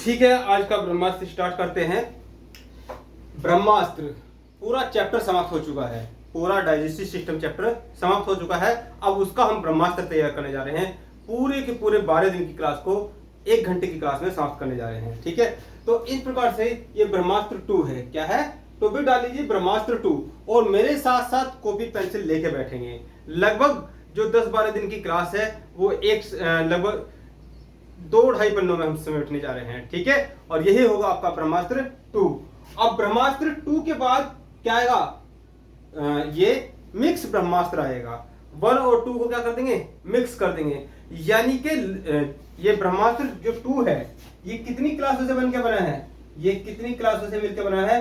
ठीक है, आज का ब्रह्मास्त्र स्टार्ट करते हैं। ब्रह्मास्त्र पूरा चैप्टर समाप्त हो चुका है, पूरा डाइजेस्टिव सिस्टम चैप्टर समाप्त हो चुका है। अब उसका हम ब्रह्मास्त्र तैयार करने जा रहे हैं। पूरे के पूरे 12 दिन की क्लास को 1 घंटे की क्लास में समाप्त करने जा रहे हैं। ठीक है, तो इस प्रकार से ये ब्रह्मास्त्र 2 है। क्या है? तो भी डाल लीजिए ब्रह्मास्त्र 2 और मेरे साथ साथ कॉपी पेंसिल लेके बैठेंगे। लगभग जो 10-12 दिन की क्लास है वो लगभग 2-2.5 पन्नों में हम समेटने जा रहे हैं। ठीक है, और यही होगा आपका ब्रह्मास्त्र 2। अब ब्रह्मास्त्र 2 के बाद क्या आएगा? ये मिक्स ब्रह्मास्त्र आएगा। 1 और 2 को क्या कर देंगे? मिक्स कर देंगे। यानी कि ये ब्रह्मास्त्र जो 2 है ये कितनी क्लासों से बनकर बना है? ये कितनी क्लासों से मिलकर बना है?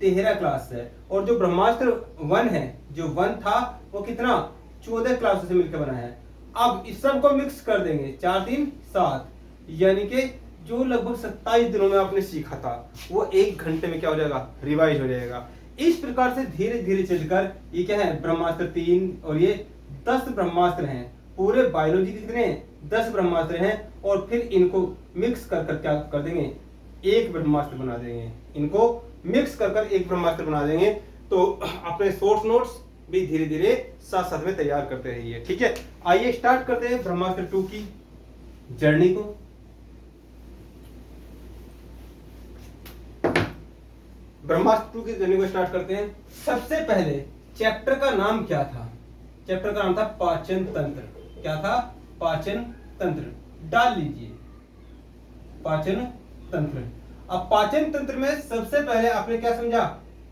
13 क्लास है। और जो ब्रह्मास्त्र 1 है, जो 1 था वो कितना? 14 क्लासों से मिलकर बना है। अब इस सब को मिक्स कर देंगे, 4 3 7, यानी कि जो लगभग 27 दिनों में आपने सीखा था वो 1 घंटे में क्या हो जाएगा? रिवाइज हो जाएगा। इस प्रकार से धीरे धीरे चलकर ये क्या है? ब्रह्मास्त्र 3 और ये 10 ब्रह्मास्त्र हैं। पूरे बायोलॉजी के कितने? 10 ब्रह्मास्त्र हैं। और फिर इनको मिक्स कर क्या कर देंगे? एक ब्रह्मास्त्र बना देंगे। इनको मिक्स कर एक ब्रह्मास्त्र बना देंगे। तो अपने सोर्स नोट्स भी धीरे धीरे साथ साथ में तैयार करते रहिए। ठीक है, आइए स्टार्ट करते हैं ब्रह्मास्त्र 2 की जर्नी को। ब्रह्मास्त्र 2 की जर्नी को स्टार्ट करते हैं। सबसे पहले चैप्टर का नाम क्या था? चैप्टर का नाम था पाचन तंत्र। क्या था? पाचन तंत्र। डाल लीजिए पाचन तंत्र। अब पाचन तंत्र में सबसे पहले आपने क्या समझा?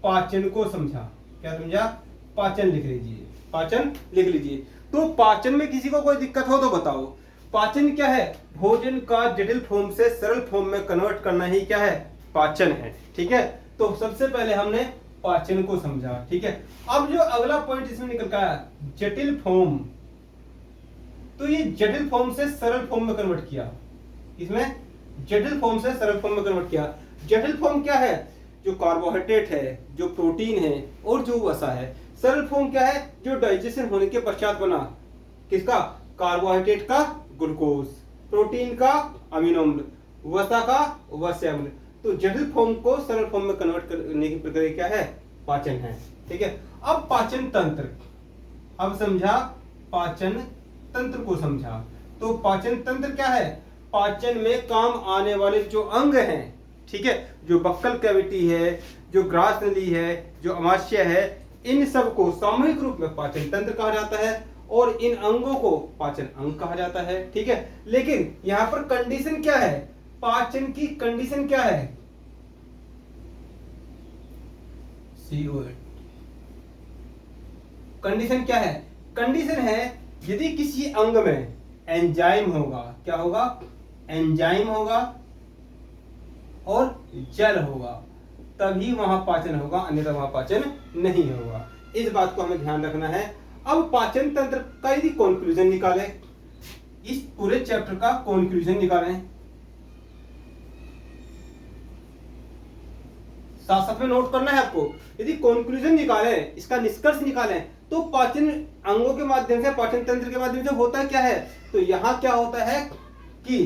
पाचन को समझा। क्या समझा? पाचन लिख लीजिए, पाचन लिख लीजिए। तो पाचन में किसी को कोई दिक्कत हो तो बताओ। पाचन क्या है? भोजन का जटिल फॉर्म से सरल फॉर्म में कन्वर्ट करना ही क्या है? पाचन है। ठीक है, तो सबसे पहले हमने पाचन को समझा। ठीक है, अब जो अगला पॉइंट इसमें निकल का है जटिल फॉर्म। तो ये जटिल फॉर्म से सरल फॉर्म में कन्वर्ट किया। इसमें जटिल फॉर्म से सरल फॉर्म में कन्वर्ट किया। जटिल फॉर्म क्या है? जो कार्बोहाइड्रेट है, जो प्रोटीन है और जो वसा है। सरल फॉर्म क्या है? जो डाइजेशन होने के पश्चात बना। किसका? कार्बोहाइड्रेट का ग्लूकोज, प्रोटीन का अमीनो अम्ल, वसा का वसा अम्ल। तो जटिल फॉर्म को सरल फॉर्म में कन्वर्ट करने की प्रक्रिया क्या है? पाचन है। ठीक है, अब पाचन तंत्र। अब समझा, पाचन तंत्र को समझा। तो पाचन तंत्र क्या है? पाचन में काम आने वाले जो अंग हैं, ठीक है, जो बक्कल कैविटी है, जो ग्रास नली है, जो अमाशय है, इन सब को सामूहिक रूप में पाचन तंत्र कहा जाता है और इन अंगों को पाचन अंग कहा जाता है। ठीक है, लेकिन यहां पर कंडीशन क्या है? पाचन की कंडीशन क्या है? CO8। कंडीशन क्या है? कंडीशन है यदि किसी अंग में एंजाइम होगा। क्या होगा? एंजाइम होगा और जल होगा, तभी वहां पाचन होगा, अन्यथा वहां पाचन नहीं होगा। इस बात को हमें ध्यान रखना है। अब पाचन तंत्र का यदि कंक्लूजन निकाले, इस पूरे चैप्टर का कंक्लूजन निकालें, साथ साथ में नोट करना है आपको। यदि कंक्लूजन निकालें, इसका निष्कर्ष निकालें, तो पाचन अंगों के माध्यम से, पाचन तंत्र के माध्यम से होता क्या है? तो यहाँ क्या होता है कि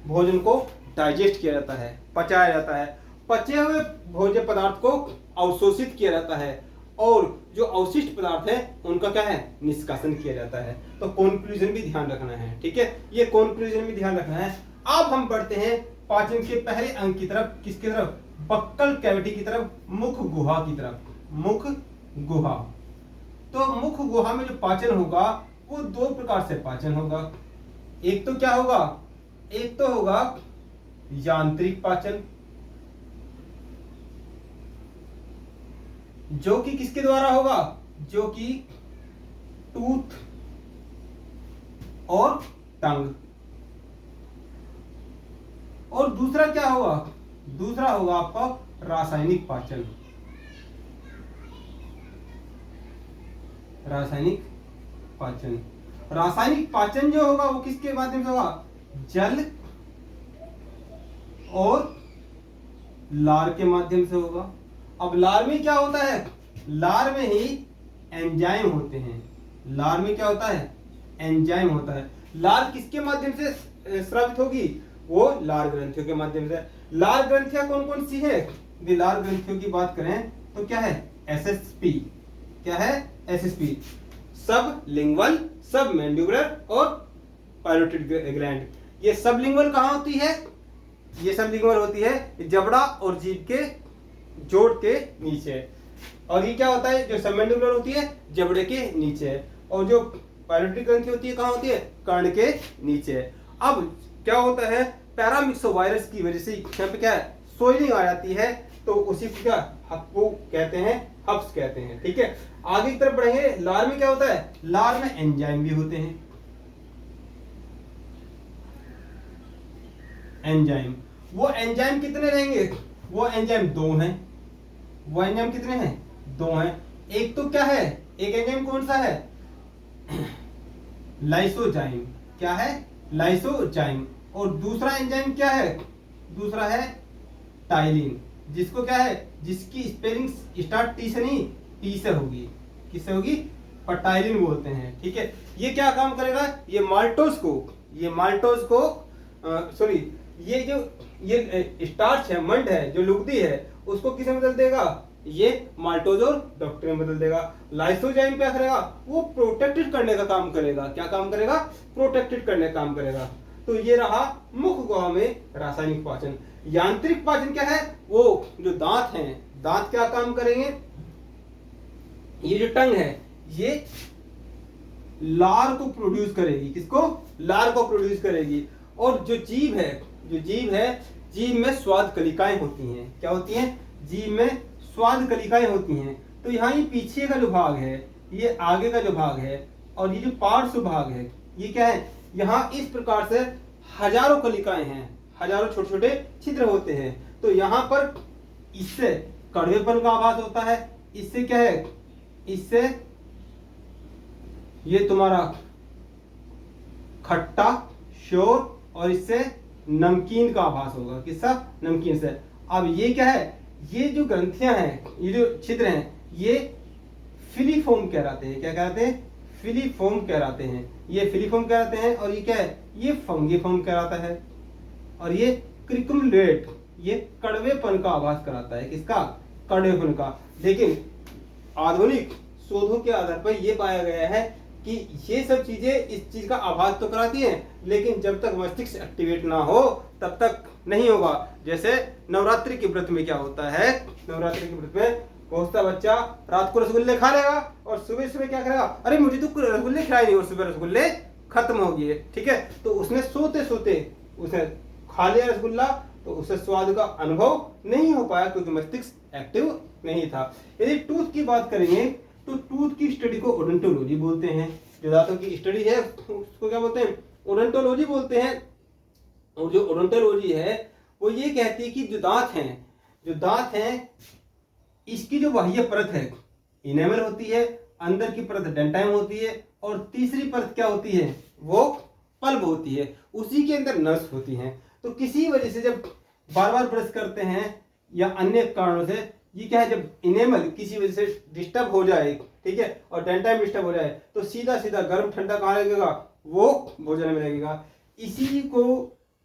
भोजन को डाइजेस्ट किया जाता है, पचाया जाता है। पचे हुए भोज्य पदार्थ को अवशोषित किया जाता है और जो अवशिष्ट पदार्थ है उनका क्या है? निष्कासन किया जाता है। तो कंक्लूजन भी ध्यान रखना है। ठीक है, ये कंक्लूजन भी ध्यान रखना है। अब हम बढ़ते हैं पाचन के पहले अंग की तरफ। किसकी तरफ? बक्कल कैविटी की तरफ, मुख गुहा की तरफ। मुख गुहा। तो मुख गुहा में जो पाचन होगा वो 2 प्रकार से पाचन होगा। एक तो क्या होगा? एक तो होगा यांत्रिक पाचन, जो कि किसके द्वारा होगा? जो कि टूथ और टंग। और दूसरा क्या होगा? दूसरा होगा आपका रासायनिक पाचन। रासायनिक पाचन। रासायनिक पाचन जो होगा वो किसके माध्यम से होगा? जल और लार के माध्यम से होगा। अब लार में क्या होता है? लार में ही एंजाइम होते हैं। लार में क्या होता है? एंजाइम होता है। लार किसके माध्यम से स्रावित होगी? वो लार ग्रंथियों के माध्यम से। लार ग्रंथियां कौन कौन सी है? यदि लार ग्रंथियों की बात करें तो क्या है? एसएसपी। क्या है? एसएसपी, सब लिंगुअल, सब मैंडिबुलर और पैरोटिड ग्लैंड। ये सब लिंगुअल कहाँ होती है? ये सब लिंगुअल होती है जबड़ा और जीभ के जोड़ के नीचे। और ये क्या होता है? जो सब मैंडिबुलर होती है जबड़े के नीचे, और जो पैरोटिड ग्रंथि होती है कहाँ होती है? कर्ण के नीचे। अब क्या होता है? पैरामिक्सोवायरस की वजह से यहाँ पे क्या है? सोइलिंग आ जाती है, तो उसी को क्या वो कहते हैं? हब्स कहते हैं। ठीक है, आगे की तरफ बढ़ेंगे। लार में क्या होता है? लार में एंजाइम भी होते हैं। एंजाइम, वो एंजाइम कितने रहेंगे? वो एंजाइम दो हैं। वो एंजाइम कितने हैं? दो हैं। एक तो क्या है? एक एंजाइम कौन सा है? लाइसोजाइम। क्या है? लाइसोजाइम। और दूसरा एंजाइम क्या है? दूसरा है टाइलिन, जिसको क्या है? जिसकी स्पेलिंग स्टार्ट टी से नहीं टी से होगी। किससे होगी? पटाइलिन बोलते हैं। ठीक है, ये क्या काम करेगा? ये माल्टोज को सॉरी, ये जो ये स्टार्च है, मंड है, जो लुगदी है, उसको किसे बदल देगा? ये माल्टोज और डॉक्टर में बदल देगा। लाइसोजाइम क्या करेगा? वो प्रोटेक्टेड करने का काम करेगा। क्या काम करेगा? प्रोटेक्टेड करने का काम करेगा। तो ये रहा मुख्य गुहा में रासायनिक पाचन। यांत्रिक पाचन क्या है? वो जो दांत हैं, दांत क्या काम करेंगे? ये जो टंग है ये लार को प्रोड्यूस करेगी। किसको? लार को प्रोड्यूस करेगी। और जो जीभ है, जीभ में स्वाद कलिकाएं होती हैं। क्या होती हैं? जीभ में स्वाद कलिकाएं होती हैं। तो यहाँ ये पीछे का जो भाग है, ये आगे का जो भाग है, और ये जो पार्श्व भाग है, ये क्या है? यहाँ इस प्रकार से हजारों कलिकाएं हैं, हजारों छोटे छोटे छिद्र होते हैं। तो यहाँ पर इससे कड़वेपन का आभास होता है। इससे क्या है? इससे ये तुम्हारा खट्टा श्योर, और इससे नमकीन का आभास होगा। किसका? नमकीन से। अब ये क्या है? ये जो ग्रंथियां हैं, ये जो छिद्र हैं, ये फिलीफोम कहलाते हैं। क्या कहलाते हैं? फिलीफोम कहलाते हैं। ये फिलीफोम कहलाते हैं। और ये क्या है? ये फंगीफोम कहलाता है। और ये क्रिकुलेट, ये कड़वेपन का आभास कराता है। किसका? कड़वेपन का। लेकिन आधुनिक शोधों के आधार पर यह पाया गया है कि ये सब चीजें इस चीज का आभास तो कराती हैं, लेकिन जब तक मस्तिष्क एक्टिवेट ना हो तब तक नहीं होगा। जैसे नवरात्रि के व्रत में क्या होता है? नवरात्रि के व्रत में बहुत सा बच्चा रात को रसगुल्ले खा लेगा और सुबह सुबह क्या करेगा? अरे मुझे तो रसगुल्ले खिलाए नहीं, और सुबह रसगुल्ले खत्म हो गए। ठीक है, तो उसने सोते सोते उसने खा लिया रसगुल्ला, तो उसे स्वाद का अनुभव नहीं हो पाया, क्योंकि मस्तिष्क एक्टिव नहीं था। यदि टूथ की बात करेंगे तो टूथ की स्टडी को ओडोंटोलॉजी बोलते हैं। जो दांतों की स्टडी है उसको क्या बोलते हैं? ओडोंटोलॉजी बोलते हैं। और जो ओडोंटोलॉजी है वो ये कहती है कि जो दांत हैं इसकी जो बाह्य परत है इनेमल होती है, अंदर की परत डेंटाइम होती है, और तीसरी परत क्या होती है? वो पल्प होती है। उसी के अंदर नर्व्स होती हैं। तो किसी वजह से जब बार बार ब्रश करते हैं या अन्य कारणों से, ये क्या है? जब इनेमल किसी वजह से डिस्टर्ब हो जाए, ठीक है, और डेंटाइम डिस्टर्ब हो जाए, तो सीधा सीधा गर्म ठंडा कहाँ लगेगा? वो भोजन में लगेगा। इसी को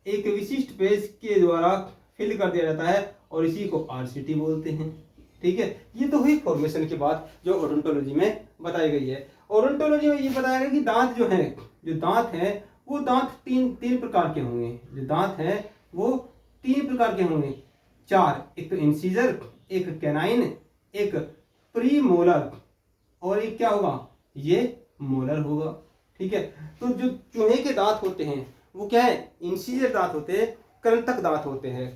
एक विशिष्ट पेज के द्वारा फिल कर दिया जाता है, और इसी को आरसीटी बोलते हैं। ठीक है, ये तो हुई फॉर्मेशन की बात जो ओडोंटोलॉजी में बताई गई है। ओडोंटोलॉजी में ये बताया गया कि दांत जो दांत हैं वो दांत तीन प्रकार के होंगे। जो दांत हैं वो 3 प्रकार के होंगे, 4। एक तो इंसीजर, एक कैनाइन, एक प्रीमोलर, और एक क्या होगा? ये मोलर होगा। ठीक है, तो जो चूहे के दांत होते हैं वो क्या है? इंसीजर दांत होते हैं, कृंतक दांत होते हैं।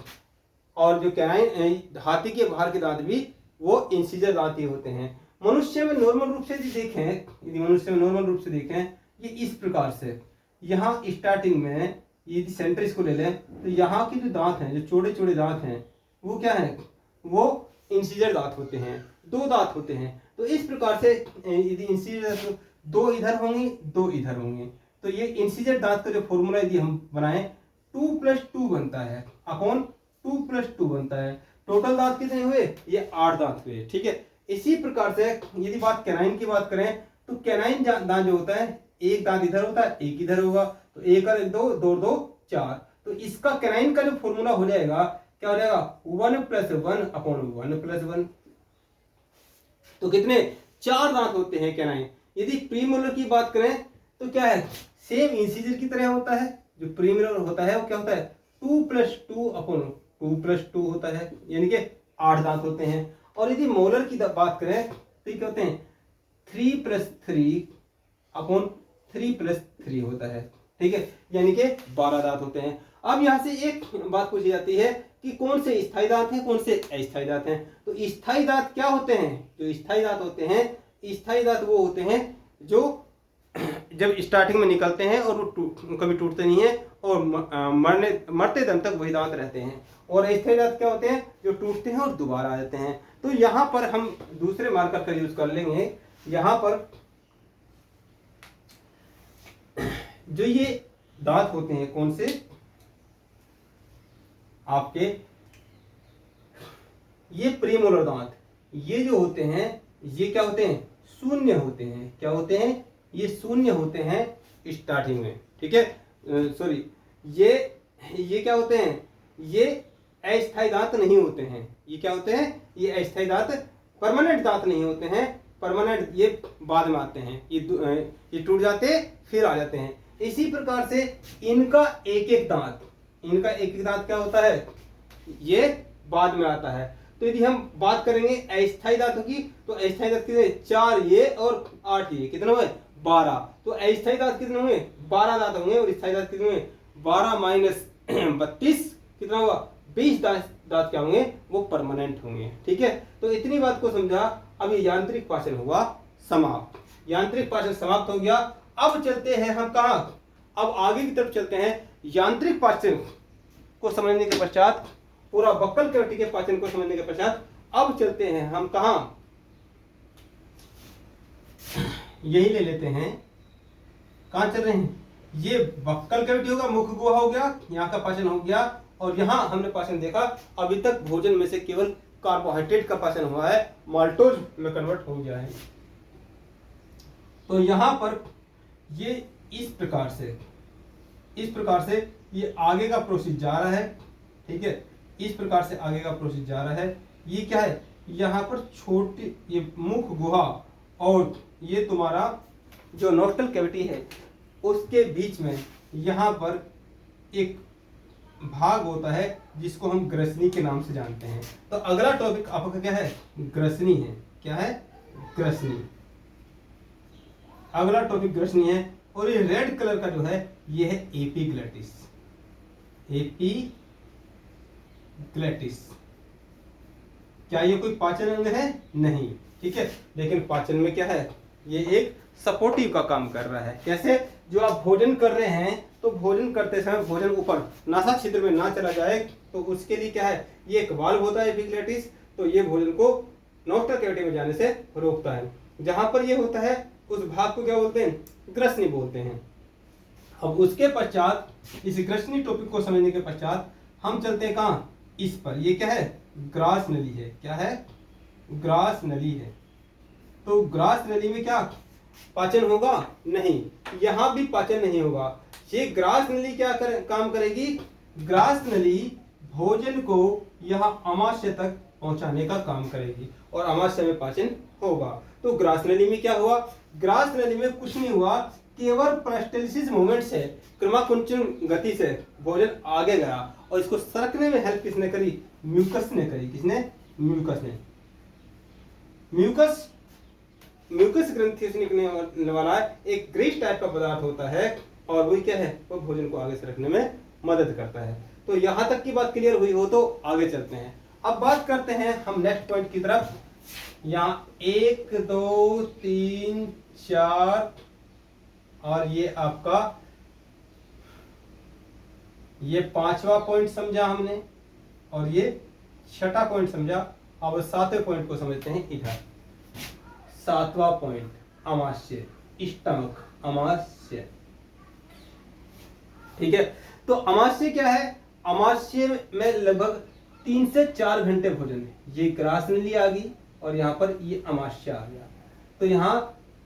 और जो कैनाइन हाथी के बाहर के दांत भी वो इंसीजर दांत ही होते हैं। मनुष्य में नॉर्मल रूप से नॉर्मल रूप से देखें ये इस प्रकार से, यहाँ स्टार्टिंग में यदि सेंटर इसको ले लें तो यहाँ के जो दांत हैं, जो चौड़े चौड़े दांत हैं, वो क्या है? वो इंसीजर दांत होते हैं। 2 दांत होते हैं। तो इस प्रकार से यदि इंसीजर 2 इधर होंगे, 2 इधर होंगे, तो ये इंसीजर दांत का जो फॉर्मूला यदि हम बनाएं 2+2 बनता है, अपॉन 2+2 बनता है। टोटल दांत कितने हुए? ये 8 दांत हुए। ठीक है, इसी प्रकार से यदि कैनाइन की बात करें तो कैनाइन दांत जो होता है, एक दांत इधर होता है, एक इधर होगा, तो 1 और 2 2 2 4, तो इसका कैनाइन का जो फॉर्मूला हो जाएगा क्या हो जाएगा 1 + 1 अपॉन 1 + 1। तो कितने 4 दांत होते हैं कैनाइन। यदि प्रीमोलर की बात करें तो क्या है सेम इंसीजर की तरह होता है। जो प्रीमोलर होता है वो क्या होता है 2 + 2 अपॉन 2 + 2 होता है, यानी कि 8 दांत होते हैं। और यदि मोलर की बात करें तो क्या होते हैं 3 + 3 अपॉन 3 + 3 होता है, ठीक है, यानी कि 12 दांत होते हैं। अब यहां से एक बात पूछी जाती है कि कौन से स्थायी दांत हैं कौन से अस्थायी दांत हैं। तो स्थायी दांत क्या होते हैं, जो स्थायी दांत होते हैं, स्थायी दांत वो होते हैं जो जब स्टार्टिंग में निकलते हैं और वो कभी टूटते नहीं है और मरते दम तक वही दांत रहते हैं। और अस्थायी दांत क्या होते हैं जो टूटते हैं और दोबारा आ जाते हैं। तो यहाँ पर हम दूसरे मार्कर का यूज कर लेंगे। यहाँ पर जो ये दांत होते हैं कौन से आपके ये प्रीमोलर दांत, ये जो होते हैं ये क्या होते हैं शून्य होते हैं। क्या होते हैं ये शून्य होते हैं स्टार्टिंग में, ठीक है। सॉरी, ये क्या होते हैं ये अस्थायी दांत नहीं होते हैं। ये क्या होते हैं ये अस्थायी दांत परमानेंट दांत नहीं होते हैं। परमानेंट ये बाद में आते हैं, ये टूट जाते फिर आ जाते हैं। इसी प्रकार से इनका एक एक दांत क्या होता है ये बाद में आता है। तो यदि हम बात करेंगे अस्थायी दांतों की तो अस्थायी दांत कितने 4 ये और 8 ये कितने हुए 12। तो अस्थायी दांत कितने हुए 12 दांत होंगे और स्थायी दांत कितने हुए 12 - 32 कितना हुआ 20 दांत क्या होंगे वो परमानेंट होंगे, ठीक है। तो इतनी बात को समझा। अब ये यांत्रिक पाचन हुआ समाप्त। यांत्रिक पाचन समाप्त हो गया। अब चलते हैं हम कहाँ, अब आगे की तरफ चलते हैं। यांत्रिक पाचन को समझने के पश्चात पूरा बक्कल कैविटी के पाचन को समझने के पश्चात अब चलते हैं हम कहाँ, यही ले लेते हैं। कहाँ चल रहे हैं, ये बक्कल कैविटी होगा, मुख गुहा हो गया, यहाँ का पाचन हो गया। और यहाँ हमने पाचन देखा अभी तक भोजन में से केवल कार्बोहाइड्रेट का पाचन हुआ है, माल्टोज में कन्वर्ट हो गया है। तो यहाँ पर ये इस प्रकार से ये आगे का प्रोसेस जा रहा है, ठीक है। इस प्रकार से आगे का प्रोसेस जा रहा है। ये क्या है यहाँ पर छोटी ये मुख गुहा और ये तुम्हारा जो नोस्टल कैविटी है उसके बीच में यहाँ पर एक भाग होता है जिसको हम ग्रसनी के नाम से जानते हैं। तो अगला टॉपिक आपका क्या है ग्रसनी है। क्या है ग्रसनी, अगला टॉपिक ग्रसनी है। और ये रेड कलर का जो है ये है एपीग्लैटिस। एपीग्लैटिस क्या ये कोई पाचन अंग है नहीं, ठीक है, लेकिन पाचन में क्या है ये एक सपोर्टिव का काम कर रहा है। कैसे, जो आप भोजन कर रहे हैं तो भोजन करते समय भोजन ऊपर नासा छिद्र में ना चला जाए तो उसके लिए क्या है ये एक वाल्व होता है एपीग्लैटिस। तो ये भोजन को नोस्टल कैविटी में जाने से रोकता है। जहां पर ये होता है उस भाग को क्या बोलते हैं ग्रसनी बोलते हैं। अब उसके पश्चात इस ग्रसनी टॉपिक को समझने के पश्चात हम चलते हैं कहाँ इस पर। ये क्या है ग्रास नली है। क्या है ग्रास नली है। तो ग्रास नली में क्या पाचन होगा नहीं, यहां भी पाचन नहीं होगा। ये ग्रास नली क्या काम करेगी, ग्रास नली भोजन को यहां अमाशय तक पहुंचाने का काम करेगी और अमाशय में पाचन होगा। तो ग्रास नली में क्या हुआ, ग्रास नली में कुछ नहीं हुआ, केवल पेरिस्टाल्सिस मूवमेंट से क्रमाकुंचन गति से भोजन आगे गया और इसको सरकने में हेल्प किसने करी, म्यूकस ने करी। किसने, म्यूकस ने। म्यूकस ग्रंथि से निकलने वाला एक ग्रीस टाइप का पदार्थ होता है और वही क्या है वो भोजन को आगे सरकने में मदद करता है। तो यहां तक की बात क्लियर हुई हो तो आगे चलते हैं। अब बात करते हैं हम नेक्स्ट पॉइंट की तरफ। यहाँ 1 2 3 4 और ये आपका ये 5वां पॉइंट समझा हमने और ये 6ठा पॉइंट समझा। अब 7वें पॉइंट को समझते हैं इधर। 7वां पॉइंट अमाशय, स्टमक, अमाशय, ठीक है। तो अमाशय क्या है, अमाशय में लगभग 3 से 4 घंटे भोजन है। ये ग्रास नली आ गई और यहाँ पर ये अमाशय आ गया। तो यहाँ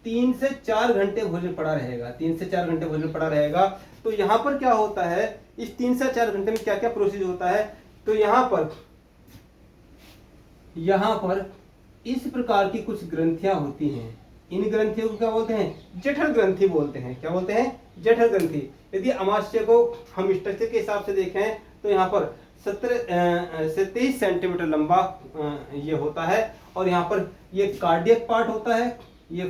3 से 4 घंटे भोजन पड़ा रहेगा। 3 से 4 घंटे भोजन पड़ा रहेगा। तो यहाँ पर क्या होता है इस 3 से 4 घंटे में क्या क्या प्रोसेस होता है। तो यहाँ पर इस प्रकार की कुछ ग्रंथियां होती हैं। इन ग्रंथियों को क्या बोलते हैं, जठर ग्रंथि बोलते हैं। क्या बोलते हैं, जठर ग्रंथि। यदि अमाशय को हम स्ट्रक्चर के हिसाब से देखें तो यहाँ पर 17 से 23 सेंटीमीटर लंबा ये होता है, और यहाँ पर ये कार्डियक पार्ट होता है, ये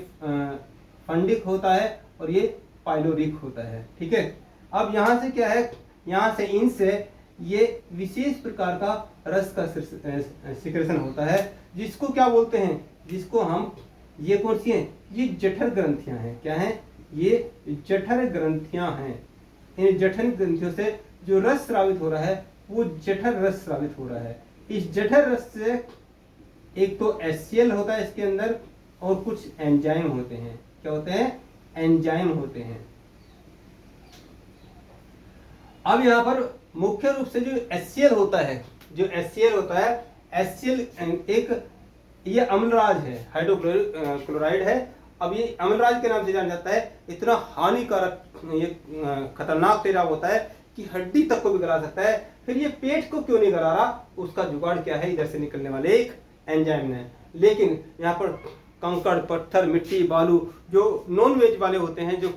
फंडिक होता है, और ये पाइलोरिक होता है। ठीक है, अब यहाँ से क्या है, यहाँ से इनसे ये विशेष प्रकार का रस का सिक्रेशन होता है, जिसको क्या बोलते हैं, जिसको हम, ये कौन सी हैं, ये जठर ग्रंथियां हैं। क्या हैं, ये जठर ग्रंथियां हैं। इन जठर ग्रंथियों से जो रस स्रावित हो रहा है वो जठर रस स्रावित हो रहा है। इस जठर रस से एक तो HCl होता है इसके अंदर, और कुछ एंजाइम होते हैं। क्या होते हैं, एंजाइम होते हैं। अब यहाँ पर मुख्य रूप से जो HCl होता है, HCl एक ये अम्लराज है, हाइड्रोक्लोराइड है। अब ये अम्लराज के नाम से जाना जाता है। इतना हानिकारक, ये खतरनाक तेजाब होता है कि हड्डी तक को भी गला सकता है। फिर ये पेट को क्यों नहीं गला रहा, उसका जुगाड़ क्या है, इधर से निकलने वाले एक एंजाइम है। लेकिन यहाँ पर कंकड़, पत्थर, मिट्टी, बालू, जो नॉन वेज वाले होते हैं, जो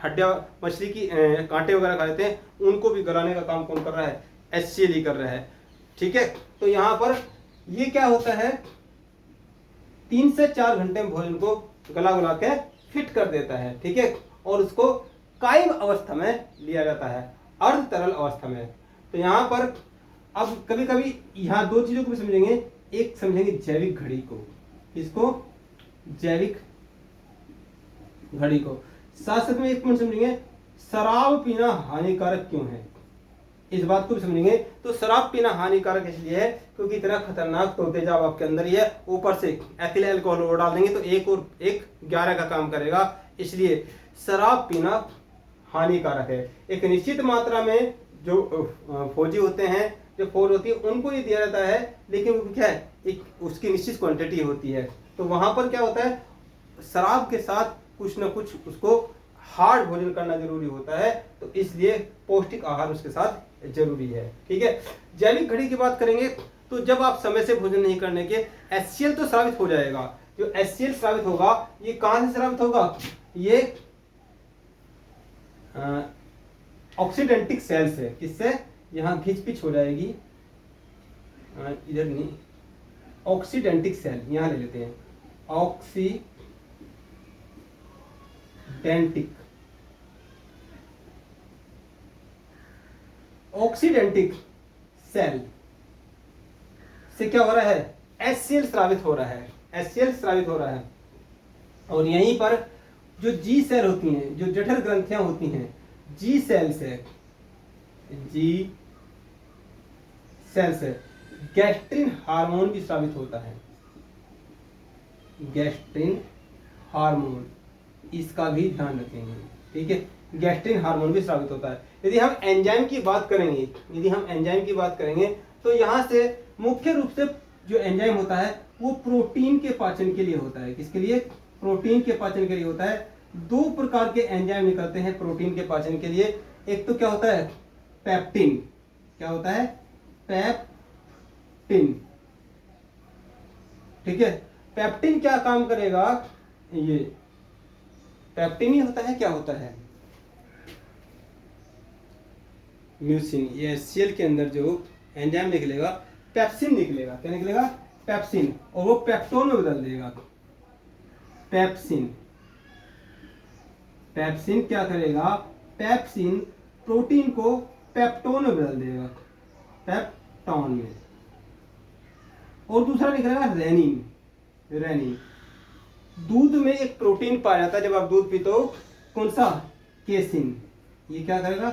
हड्डियां, मछली की कांटे वगैरह खा लेते हैं, उनको भी गलाने का काम कौन कर रहा है, HCl ही कर रहा है। ठीक है, तो यहाँ पर ये क्या होता है, 3 से 4 घंटे में भोजन को गला के फिट कर देता है। ठीक है, और उसको कायम अवस्था में लिया जाता है, अर्ध तरल अवस्था में। तो यहाँ पर अब कभी कभी यहाँ 2 चीजों को भी समझेंगे। एक समझेंगे जैविक घड़ी को, इसको जैविक घड़ी को, साथ साथ में एक पॉइंट समझेंगे, शराब पीना हानिकारक क्यों है, इस बात को भी समझेंगे। तो शराब पीना हानिकारक इसलिए है क्योंकि इतना खतरनाक तो तेजाब आपके अंदर ही है, ऊपर से एथिल अल्कोहल और डाल देंगे तो 1 और 1 11 का काम करेगा। इसलिए शराब पीना हानिकारक है। एक निश्चित मात्रा में जो फौजी होते हैं, जो फौज होती है, उनको ये दिया जाता है, लेकिन वो क्या है, एक उसकी निश्चित क्वांटिटी होती है। तो वहां पर क्या होता है, शराब के साथ कुछ ना कुछ उसको हार्ड भोजन करना जरूरी होता है, तो इसलिए पौष्टिक आहार उसके साथ जरूरी है। ठीक है, जैविक घड़ी की बात करेंगे तो जब आप समय से भोजन नहीं करने के, HCl तो स्रावित हो जाएगा। जो HCl स्रावित होगा, ये कहां से स्रावित होगा, ये ऑक्सीडेंटिक सेल से। किससे, यहाँ घिच पिच हो जाएगी, इधर नहीं, ऑक्सीडेंटिक सेल यहाँ ले लेते हैं, ऑक्सीडेंटिक सेल से क्या हो रहा है, HCl स्रावित हो रहा है, HCl स्रावित हो रहा है। और यहीं पर जो G सेल होती हैं, जो जठर ग्रंथियां होती हैं, G सेल से गैस्ट्रिन हार्मोन भी स्रावित होता है। गैस्ट्रिन हार्मोन, इसका भी ध्यान रखेंगे। ठीक है, गैस्ट्रिन हार्मोन भी स्रावित होता है। यदि हम एंजाइम की बात करेंगे, तो यहाँ से मुख्य रूप से जो एंजाइम होता है वो प्रोटीन के पाचन के लिए होता है। किसके लिए, प्रोटीन के पाचन के लिए होता है। 2 प्रकार के एंजाइम निकलते हैं प्रोटीन के पाचन के लिए। एक तो क्या होता है, पेप्टिन। क्या होता है, पेप्टिन। ठीक है, पेप्टिन क्या काम करेगा, ये पेप्टिन ही होता है। क्या होता है, म्यूसिन। ये HCl के अंदर जो एंजाइम निकलेगा, पेप्सिन निकलेगा। क्या निकलेगा, पेप्सिन, और वो पेप्टोन में बदल देगा। पेप्सिन क्या करेगा, पेप्सिन प्रोटीन को पेप्टोन में बदल देगा, पेप्टोन में। और दूसरा निकलेगा रेनिन। दूध में एक प्रोटीन पाया जाता है, जब आप दूध पीते हो, कौन सा, केसिन। ये क्या करेगा,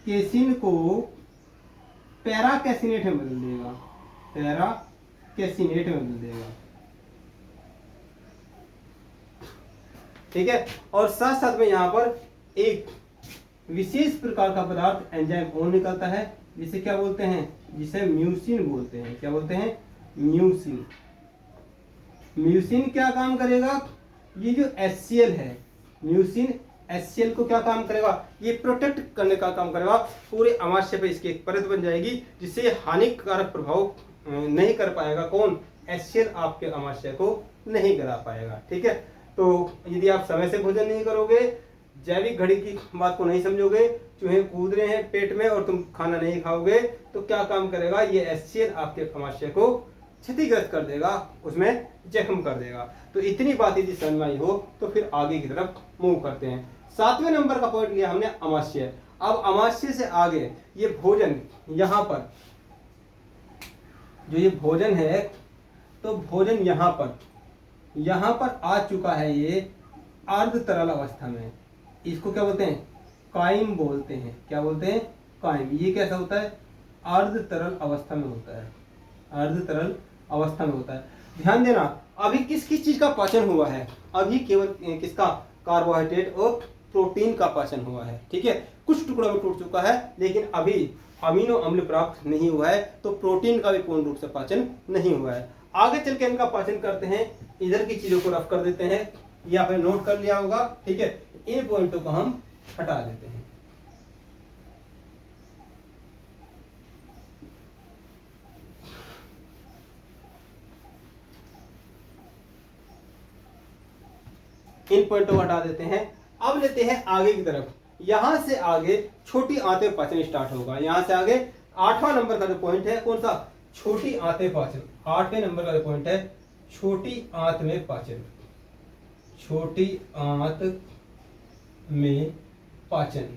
केसिन को पैराकैसिनेट में बदल देगा। ठीक है, और साथ साथ में यहाँ पर एक विशेष प्रकार का पदार्थ एंजाइम और निकलता है, जिसे क्या बोलते हैं, जिसे म्यूसिन बोलते हैं। क्या बोलते हैं, म्यूसिन क्या काम करेगा, ये जो HCl है, म्यूसिन HCl को क्या काम करेगा, ये प्रोटेक्ट करने का काम करेगा, पूरे अमाशय पे इसकी एक परत बन जाएगी जिससे हानिकारक प्रभाव नहीं कर पाएगा। कौन, HCl आपके अमाशय को नहीं गिरा पाएगा। ठीक है, तो यदि आप समय से भोजन नहीं करोगे, जैविक घड़ी की बात को नहीं समझोगे, चूहे कूद रहे हैं पेट में और तुम खाना नहीं खाओगे, तो क्या काम करेगा, ये HCl आपके अमाशय को क्षतिग्रस्त कर देगा, उसमें जख्म कर देगा। तो इतनी बात यदि समझ में आई हो तो फिर आगे की तरफ मूव करते हैं। 7वें नंबर का पॉइंट लिया हमने अमाशय। अब अमाशय से आगे ये भोजन, यहाँ पर जो ये भोजन है, तो भोजन यहाँ पर आ चुका है, ये अर्ध तरल अवस्था में। इसको क्या बोलते हैं, कायम बोलते हैं। क्या बोलते हैं, कायम। ये कैसा होता है, अर्ध तरल अवस्था में होता है, अर्ध तरल अवस्था में होता है। ध्यान देना, अभी किस किस चीज का पाचन हुआ है, अभी केवल किसका, कार्बोहाइड्रेट और प्रोटीन का पाचन हुआ है। ठीक है, कुछ टुकड़ों में टूट चुका है, लेकिन अभी अमीनो अम्ल प्राप्त नहीं हुआ है, तो प्रोटीन का भी पूर्ण रूप से पाचन नहीं हुआ है। आगे चल के इनका पाचन करते हैं। इधर की चीजों को रफ कर देते हैं, या फिर नोट कर लिया होगा। ठीक है, इन पॉइंटों को हम हटा देते हैं। इन पॉइंटों को हटा देते हैं। अब लेते हैं आगे की तरफ। यहां से आगे छोटी आंतें पाचन स्टार्ट होगा। यहां से आगे 8वां नंबर का जो पॉइंट है, कौन सा, छोटी आंतें पाचन। 8वें नंबर का जो पॉइंट है, छोटी आंत में पाचन। छोटी आंत में पाचन।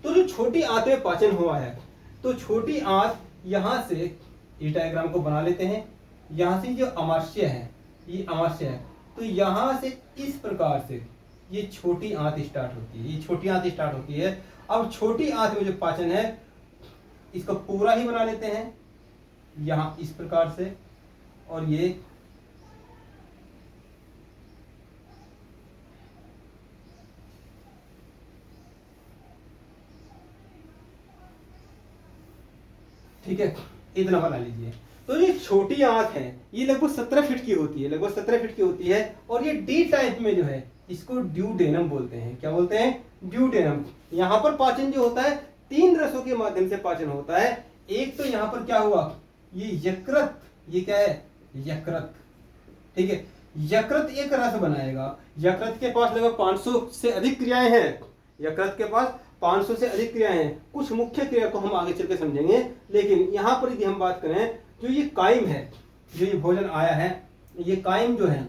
तो जो छोटी आंत में पाचन हुआ है, तो छोटी आंत यहां से, ये डायग्राम को बना लेते हैं। यहां से जो अमाशय है, ये अमाशय है, तो यहां से इस प्रकार से ये छोटी आंत स्टार्ट होती है, ये छोटी आंत स्टार्ट होती है। अब छोटी आंत में जो पाचन है, इसको पूरा ही बना लेते हैं, यहां इस प्रकार से, और ये ठीक है, इतना बना लीजिए। तो ये छोटी आंत है, ये लगभग 17 फीट की होती है, लगभग 17 फीट की होती है। और ये डी टाइप में जो है, इसको ड्यूडेनम बोलते हैं। क्या बोलते हैं, ड्यूडेनम। यहाँ पर पाचन जो होता है, 3 रसों के माध्यम से पाचन होता है। एक तो यहाँ पर क्या हुआ, ये यकृत, ये क्या है, यकृत। ठीक है, यकृत एक रस बनाएगा। यकृत के पास लगभग 500 से अधिक क्रियाएं हैं। यकृत के पास 500 से अधिक क्रियाएं हैं। कुछ मुख्य क्रिया को हम आगे चलकर समझेंगे, लेकिन यहाँ पर यदि हम बात करें, जो ये कायम है, जो ये भोजन आया है, ये कायम जो है,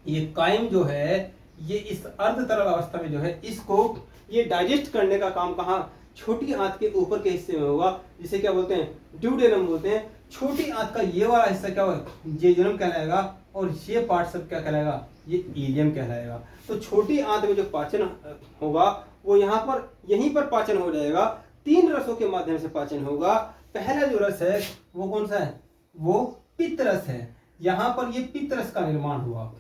ये कायम जो है, ये इस अर्ध तरल अवस्था में जो है, इसको ये डाइजेस्ट करने का काम कहाँ, छोटी आंत के ऊपर के हिस्से में होगा, जिसे क्या बोलते हैं, ड्यूडेनम बोलते हैं। छोटी आंत का ये वाला हिस्सा क्या होगा, जेजुनम कहलाएगा, और ये पार्ट सब क्या कहलाएगा, ये इलियम कहलाएगा। तो छोटी आंत में जो पाचन होगा, वो यहाँ पर, यहीं पर पाचन हो जाएगा। 3 रसों के माध्यम से पाचन होगा। पहला जो रस है, वो कौन सा है, वो पित्त रस है। यहाँ पर ये पित्त रस का निर्माण हुआ।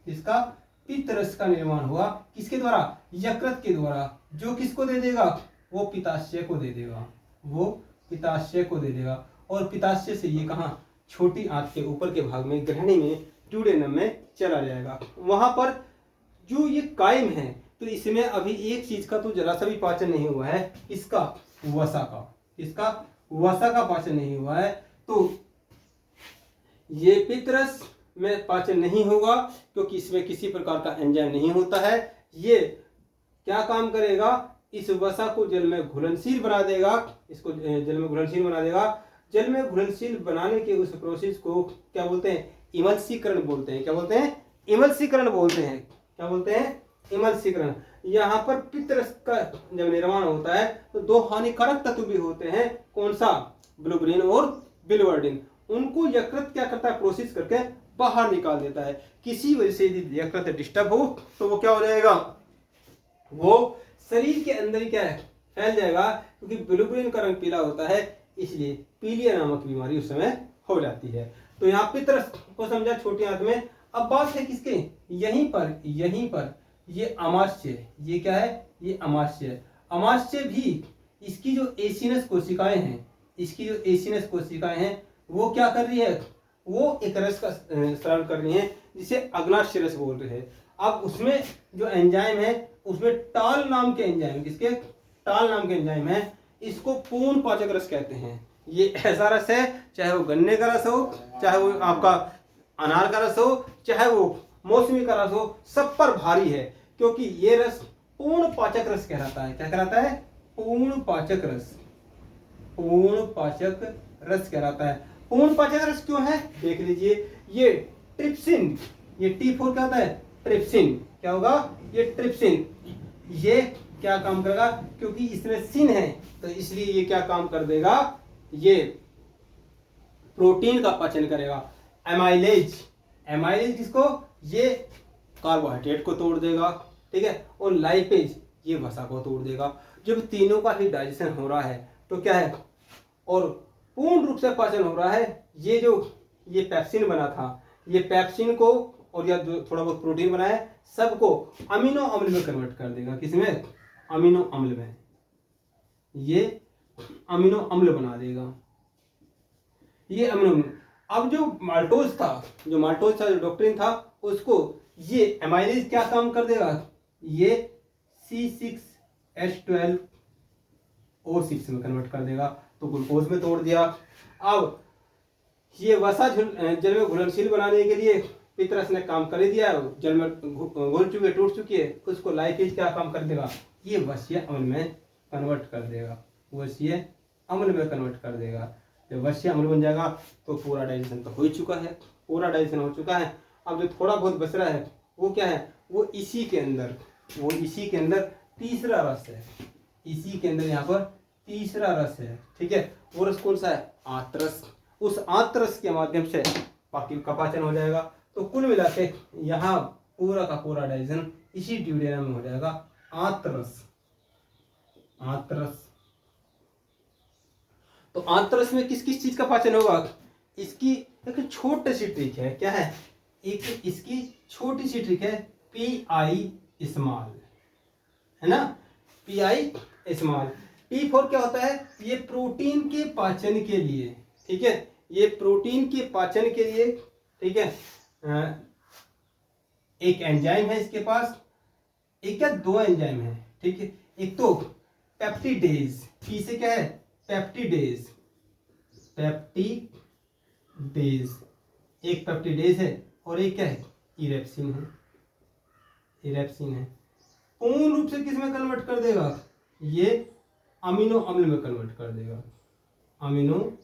इसका पित्त रस का निर्माण हुआ किसके द्वारा, यकृत के द्वारा, जो किसको दे देगा, वो पित्ताशय को दे देगा, वो पित्ताशय को दे देगा। और पित्ताशय से ये कहाँ, छोटी आंत के ऊपर के भाग में, ग्रहणी में, ड्यूडेनम में चला जाएगा। वहां पर जो ये कायम है, तो इसमें अभी एक चीज का तो जरा सा भी पाचन नहीं हुआ है, इसका वसा का, इसका वसा का पाचन नहीं हुआ है। तो ये पित्तरस में पाचन नहीं होगा, क्योंकि इसमें किसी प्रकार का एंजाइम नहीं होता है। ये क्या काम करेगा, इस वसा को जल में घुलनशील बना देगा, इसको जल में घुलनशील बना देगा। जल में घुलनशील बनाने के उस प्रोसेस को क्या बोलते हैं, इमल्सीकरण बोलते हैं। क्या बोलते हैं, इमल्सीकरण बोलते हैं। क्या बोलते हैं, इमल्सीकरण। यहाँ पर पित्तरस का जब निर्माण होता है, तो 2 हानिकारक तत्व भी होते हैं। कौन सा, ब्लूबिलिन और बिलिवर्डिन। उनको यकृत क्या करता है, प्रोसेस करके बाहर निकाल देता है। किसी वजह से यदि यकृत डिस्टर्ब हो, तो वो क्या हो जाएगा, वो शरीर के अंदर ही क्या है, फैल जाएगा। क्योंकि बिलिरुबिन का रंग पीला होता है, इसलिए पीलिया नामक बीमारी उस समय हो जाती है। तो यहाँ पित्तरस को समझा, छोटी आंत में। अब बात है किसके, यहीं पर ये अमाशय, ये क्या है, ये अमाशय। अमाशय भी, इसकी जो एसिनस कोशिकाएं हैं, इसकी जो एसिनस कोशिकाएं हैं, वो क्या कर रही है, वो एक रस का स्राव कर रही है, जिसे अग्नाशय रस बोल रहे हैं। अब उसमें जो एंजाइम है उसमें टाल नाम के एंजाइम, किसके, टाल नाम के एंजाइम है, इसको पूर्ण पाचक रस कहते हैं। ये ऐसा रस है, चाहे वो गन्ने का रस हो, चाहे वो आपका अनार का रस हो, चाहे वो मौसमी का रस हो, सब पर भारी है, क्योंकि ये रस पूर्ण पाचक रस कहलाता है। क्या कहलाता है? पूर्ण पाचक रस। पूर्ण पाचक रस कहलाता है। पूर्ण पाचक रस क्यों है? देख लीजिए, ये ट्रिप्सिन, ये T4 क्या होता है? ट्रिप्सिन। क्या होगा? ये ट्रिप्सिन। ये क्या काम करेगा? क्योंकि इसमें सिन है तो इसलिए ये क्या काम कर देगा? ये प्रोटीन का पाचन करेगा। एमाइलेज, एमाइलेज किसको? ये कार्बोहाइड्रेट को तोड़ देगा, ठीक है। और लाइपेज ये वसा को तोड़ देगा। जब तीनों का ही डाइजेशन हो रहा है तो क्या है, और पूर्ण रूप से पाचन हो रहा है, ये जो ये पेप्सिन बना था, ये पेप्सिन को और या जो थोड़ा बहुत प्रोटीन बना है सबको अमीनो अम्ल में कन्वर्ट कर देगा। किसमें? अमीनो अम्ल में। ये अमीनो अम्ल बना देगा, ये अमीनो अम्ल। अब जो माल्टोज था, जो डॉक्ट्रिन था, उसको ये एमाइलेज क्या काम कर देगा? ये C6H12O6 में कन्वर्ट कर देगा, तो ग्लूकोज में तोड़ दिया। अब ये वसा जल में घुलनशील बनाने के लिए पितरस ने काम कर दिया, जल में घुल चुकी है, टूट चुकी है, उसको लाइपेज क्या काम कर देगा? ये वसीय अम्ल में कन्वर्ट कर देगा, वसीय अम्ल में कन्वर्ट कर देगा। जब वसीय अम्ल बन जाएगा तो पूरा डाइजेशन तो हो ही चुका है, पूरा डाइजेशन हो चुका है। अब जो थोड़ा बहुत बच रहा है वो क्या है? वो इसी के अंदर तीसरा रस है, इसी के अंदर यहाँ पर तीसरा रस है, ठीक है। वो रस कौन सा है? आंतरस। उस आंतरस के माध्यम से बाकी का पाचन हो जाएगा। तो कुल मिला के यहाँ पूरा का पूरा डाइजेशन इसी ड्यूडेनम में हो जाएगा। आंतरस, आंतरस। तो आंतरस में किस किस चीज का पाचन होगा? इसकी एक छोटी सी ट्रिक है। क्या है? एक इसकी छोटी सी ट्रिक है, PI स्मॉल, है ना, PI स्मॉल। T4 क्या होता है? ये प्रोटीन के पाचन के लिए, ठीक है, ये प्रोटीन के पाचन के लिए, ठीक है। एक एंजाइम है इसके पास, एक या दो एंजाइम है, ठीक है। एक तो पेप्टिडेज, पी से क्या है? पेप्टिडेज, पेप्टिडेज, एक पेप्टिडेज है और एक क्या है? इरेप्सिन है, इरेप्सिन है। पूर्ण रूप से किस में कन्वर्ट कर देगा? ये अमीनो अम्ल में कन्वर्ट कर देगा, अमीनो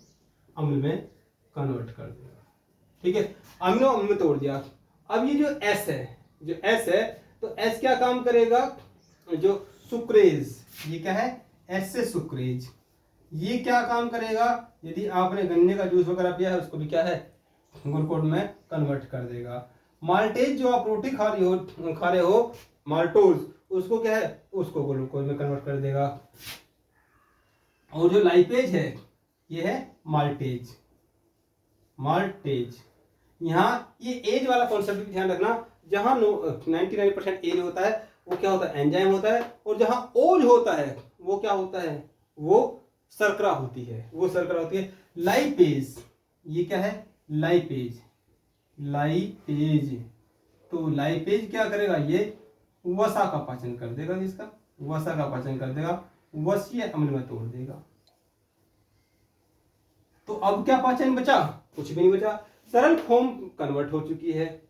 अम्ल में कन्वर्ट कर देगा, ठीक है। अमीनो अम्ल में तोड़ दिया। अब ये जो S है, जो S है, तो S क्या काम करेगा? जो सुक्रेज, ये क्या है? S से सुक्रेज, ये क्या काम करेगा? यदि आपने गन्ने का जूस वगैरह पिया है उसको भी क्या है? ग्लूकोज में कन्वर्ट कर देगा। माल्टेज जो आप रोटी खा रहे हो माल्टोज, उसको क्या है? उसको ग्लूकोज में कन्वर्ट कर देगा। और जो लाइपेज है ये है माल्टेज, माल्टेज। यहाँ ये एज वाला कॉन्सेप्ट भी ध्यान रखना, जहां 99% एज होता है वो क्या होता है? एंजाइम होता है। और जहां ओज होता है वो क्या होता है? वो शर्करा होती है, वो शर्करा होती है। लाइपेज, ये क्या है? Lipase, lipase. तो लाइपेज क्या करेगा? ये वसा का पाचन कर देगा, जिसका वसा का पाचन कर देगा, वसीय अम्ल में तोड़ देगा। तो अब क्या पाचन बचा? कुछ भी नहीं बचा। सरल फॉर्म कन्वर्ट हो चुकी है,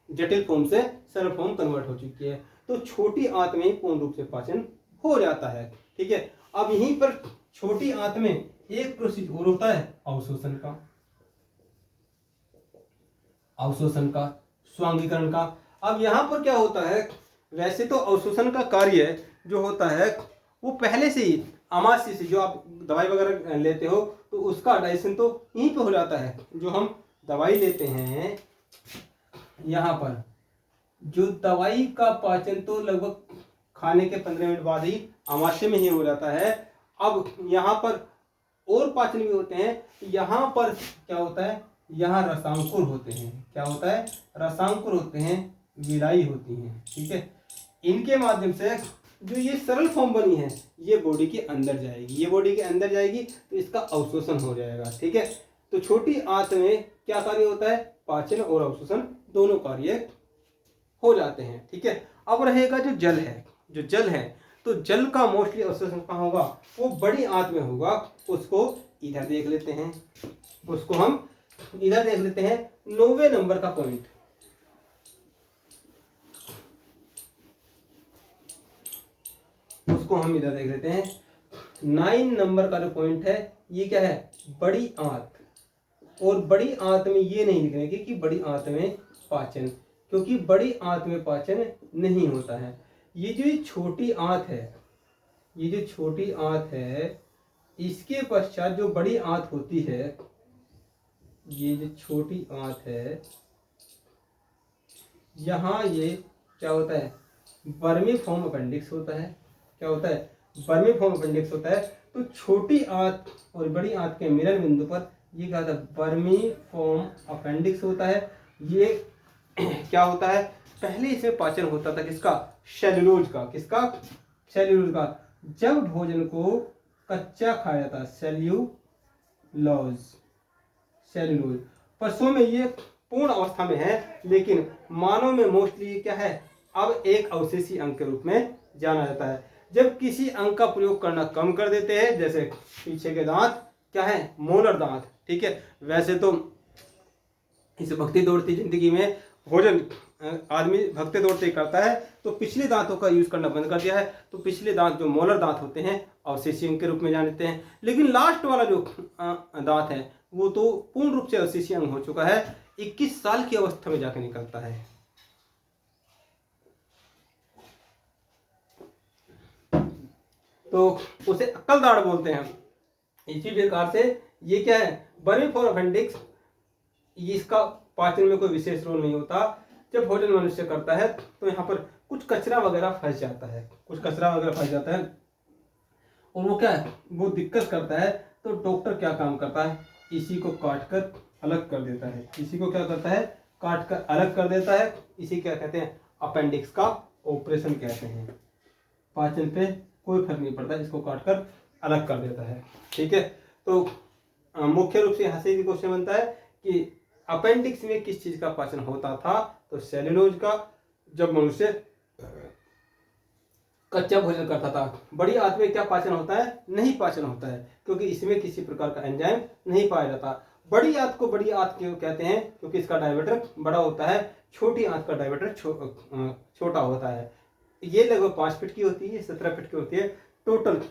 जटिल फॉर्म से सरल फॉर्म कन्वर्ट हो चुकी है। तो छोटी आंत में पूर्ण रूप से पाचन हो जाता है, ठीक है। अब यहीं पर छोटी आंत में एक प्रोसेस और होता है, अवशोषण का, अवशोषण का, स्वांगीकरण का। अब यहां पर क्या होता है? वैसे तो अवशोषण का कार्य जो होता है वो पहले से ही आमाशय से, जो आप दवाई वगैरह लेते हो तो उसका डाइजेशन तो यहीं पे हो जाता है। जो हम दवाई लेते हैं यहाँ पर, जो दवाई का पाचन तो लगभग खाने के 15 मिनट बाद ही आमाशय में ही हो जाता है। अब यहाँ पर और पाचन भी होते हैं। यहाँ पर क्या होता है? यहाँ रसांकुर होते हैं। क्या होता है? रसांकुर होते हैं, विलाई होती हैं, ठीक है। इनके माध्यम से जो ये सरल फॉर्म बनी है ये बॉडी के अंदर जाएगी, ये बॉडी के अंदर जाएगी तो इसका अवशोषण हो जाएगा, ठीक है। तो छोटी आंत में क्या कार्य होता है? पाचन और अवशोषण दोनों कार्य हो जाते हैं। ठीक है, अब रहेगा जो जल है, जो जल है तो जल का मोस्टली अवशोषण कहाँ होगा, वो बड़ी आंत में होगा। उसको इधर देख लेते हैं, उसको हम इधर देख लेते हैं 9वें नंबर का पॉइंट। उसको हम इधर देख लेते हैं 9 नंबर का जो पॉइंट है ये क्या है, बड़ी आंत। और बड़ी आंत में ये नहीं लिखने की कि बड़ी आंत में पाचन, क्योंकि बड़ी आंत में पाचन नहीं होता है। ये जो छोटी आंत है, ये जो छोटी आंत है, इसके पश्चात जो बड़ी आंत होती है, ये जो छोटी आंत है, यहाँ ये क्या होता है, वर्मीफॉर्म अपेंडिक्स होता है। क्या होता है, वर्मीफॉर्म अपेंडिक्स होता है। तो छोटी आंत और बड़ी आंत के मिलन बिंदु पर ये क्या होता है, वर्मीफॉर्म अपेंडिक्स होता है। ये क्या होता है, पहले इसमें पाचन होता था किसका, सेल्यूलोज का। किसका, सेल्यूलोज का। जब भोजन को कच्चा खाया जाता, सेल्यूलोज, सेल्यूलोज। पशुओं में ये पूर्ण अवस्था में है, लेकिन मानव में मोस्टली ये क्या है, अब एक अवशेषी अंग के रूप में जाना जाता है। जब किसी अंग का प्रयोग करना कम कर देते हैं, जैसे पीछे के दांत क्या है, मोलर दांत। ठीक है, वैसे तो इस भक्ति दौड़ती जिंदगी में भोजन आदमी भक्ति दौड़ते ही करता है, तो पिछले दांतों का यूज करना बंद कर दिया है। तो पिछले दांत जो मोलर दांत होते हैं अवशेषी अंग के रूप में जानते हैं। लेकिन लास्ट वाला जो दांत है वो तो पूर्ण रूप से अवशेषी अंग हो चुका है, 21 साल की अवस्था में जाकर निकलता है। तो उसे अक्कलदाढ़ बोलते हैं। इसी प्रकार से ये क्या है, वर्मीफॉर्म अपेंडिक्स, इसका पाचन में कोई विशेष रोल नहीं होता। जब भोजन मनुष्य करता है तो यहाँ पर कुछ कचरा वगैरह फंस जाता है, कुछ कचरा वगैरह फंस जाता है, और वो क्या है, वो दिक्कत करता है। तो डॉक्टर क्या काम करता है, इसी को काट कर अलग कर देता है। इसी को क्या करता है, काट कर अलग कर देता है। इसी क्या कहते हैं, अपेंडिक्स का ऑपरेशन कहते हैं। पाचन पे कोई फर्क नहीं पड़ता, इसको काट कर अलग कर देता है। ठीक है, तो मुख्य रूप से यहाँ से भी क्वेश्चन बनता है कि अपेंडिक्स में किस चीज का पाचन होता था, तो सेल्यूलोज का, जब मनुष्य कच्चा भोजन करता था। बड़ी आंत में क्या पाचन होता है, नहीं पाचन होता है, क्योंकि इसमें किसी प्रकार का एंजाइम नहीं पाया जाता। बड़ी आंत को बड़ी आंत क्यों कहते हैं, क्योंकि इसका डायमीटर बड़ा होता है। छोटी आंत का डायमीटर छोटा होता है। ये लगभग 5 फीट की होती है, 17 फीट की होती है, टोटल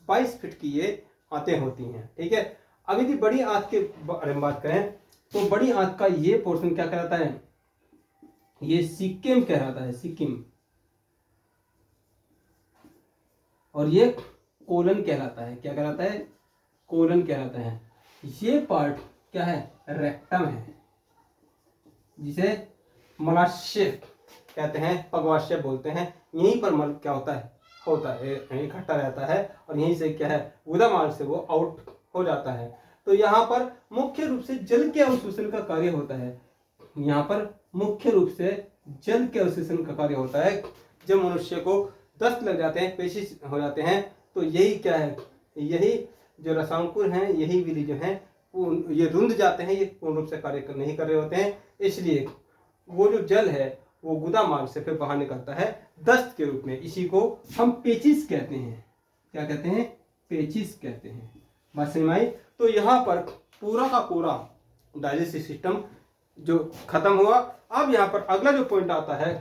22 फीट की ये आंतें होती हैं। ठीक है, अब यदि बड़ी आंत के बारे में बात करें तो बड़ी आंत का ये पोर्शन क्या कहलाता है, ये सिक्किम कहलाता है, सिक्किम। और ये कोलन कहलाता है। क्या कहलाता है, कोलन कहलाता है। ये पार्ट क्या है, रेक्टम है, जिसे मलाशय कहते हैं, पगवाशय बोलते हैं। यहीं पर मल क्या होता है इकट्ठा रहता है, और यहीं से क्या है, गुदा मार्ग से वो आउट हो जाता है। तो यहाँ पर मुख्य रूप से जल के अवशोषण का कार्य होता है। यहाँ पर मुख्य रूप से जल के अवशोषण का कार्य होता है। जब मनुष्य को दस्त लग जाते हैं, पेशी हो जाते हैं, तो यही क्या है, यही जो रसांकुर हैं, यही विधि जो है वो ये रुंध जाते हैं, ये पूर्ण रूप से कार्य नहीं कर रहे होते हैं। इसलिए वो जो जल है वो गुदा मार्ग से फिर बाहर निकलता है दस्त के रूप में। इसी को हम पेचिस कहते हैं। क्या कहते हैं, पेचिस कहते हैं। बात समझ में आई। तो यहाँ पर पूरा का पूरा डाइजेस्टिव सिस्टम जो खत्म हुआ। अब यहाँ पर अगला जो पॉइंट आता है,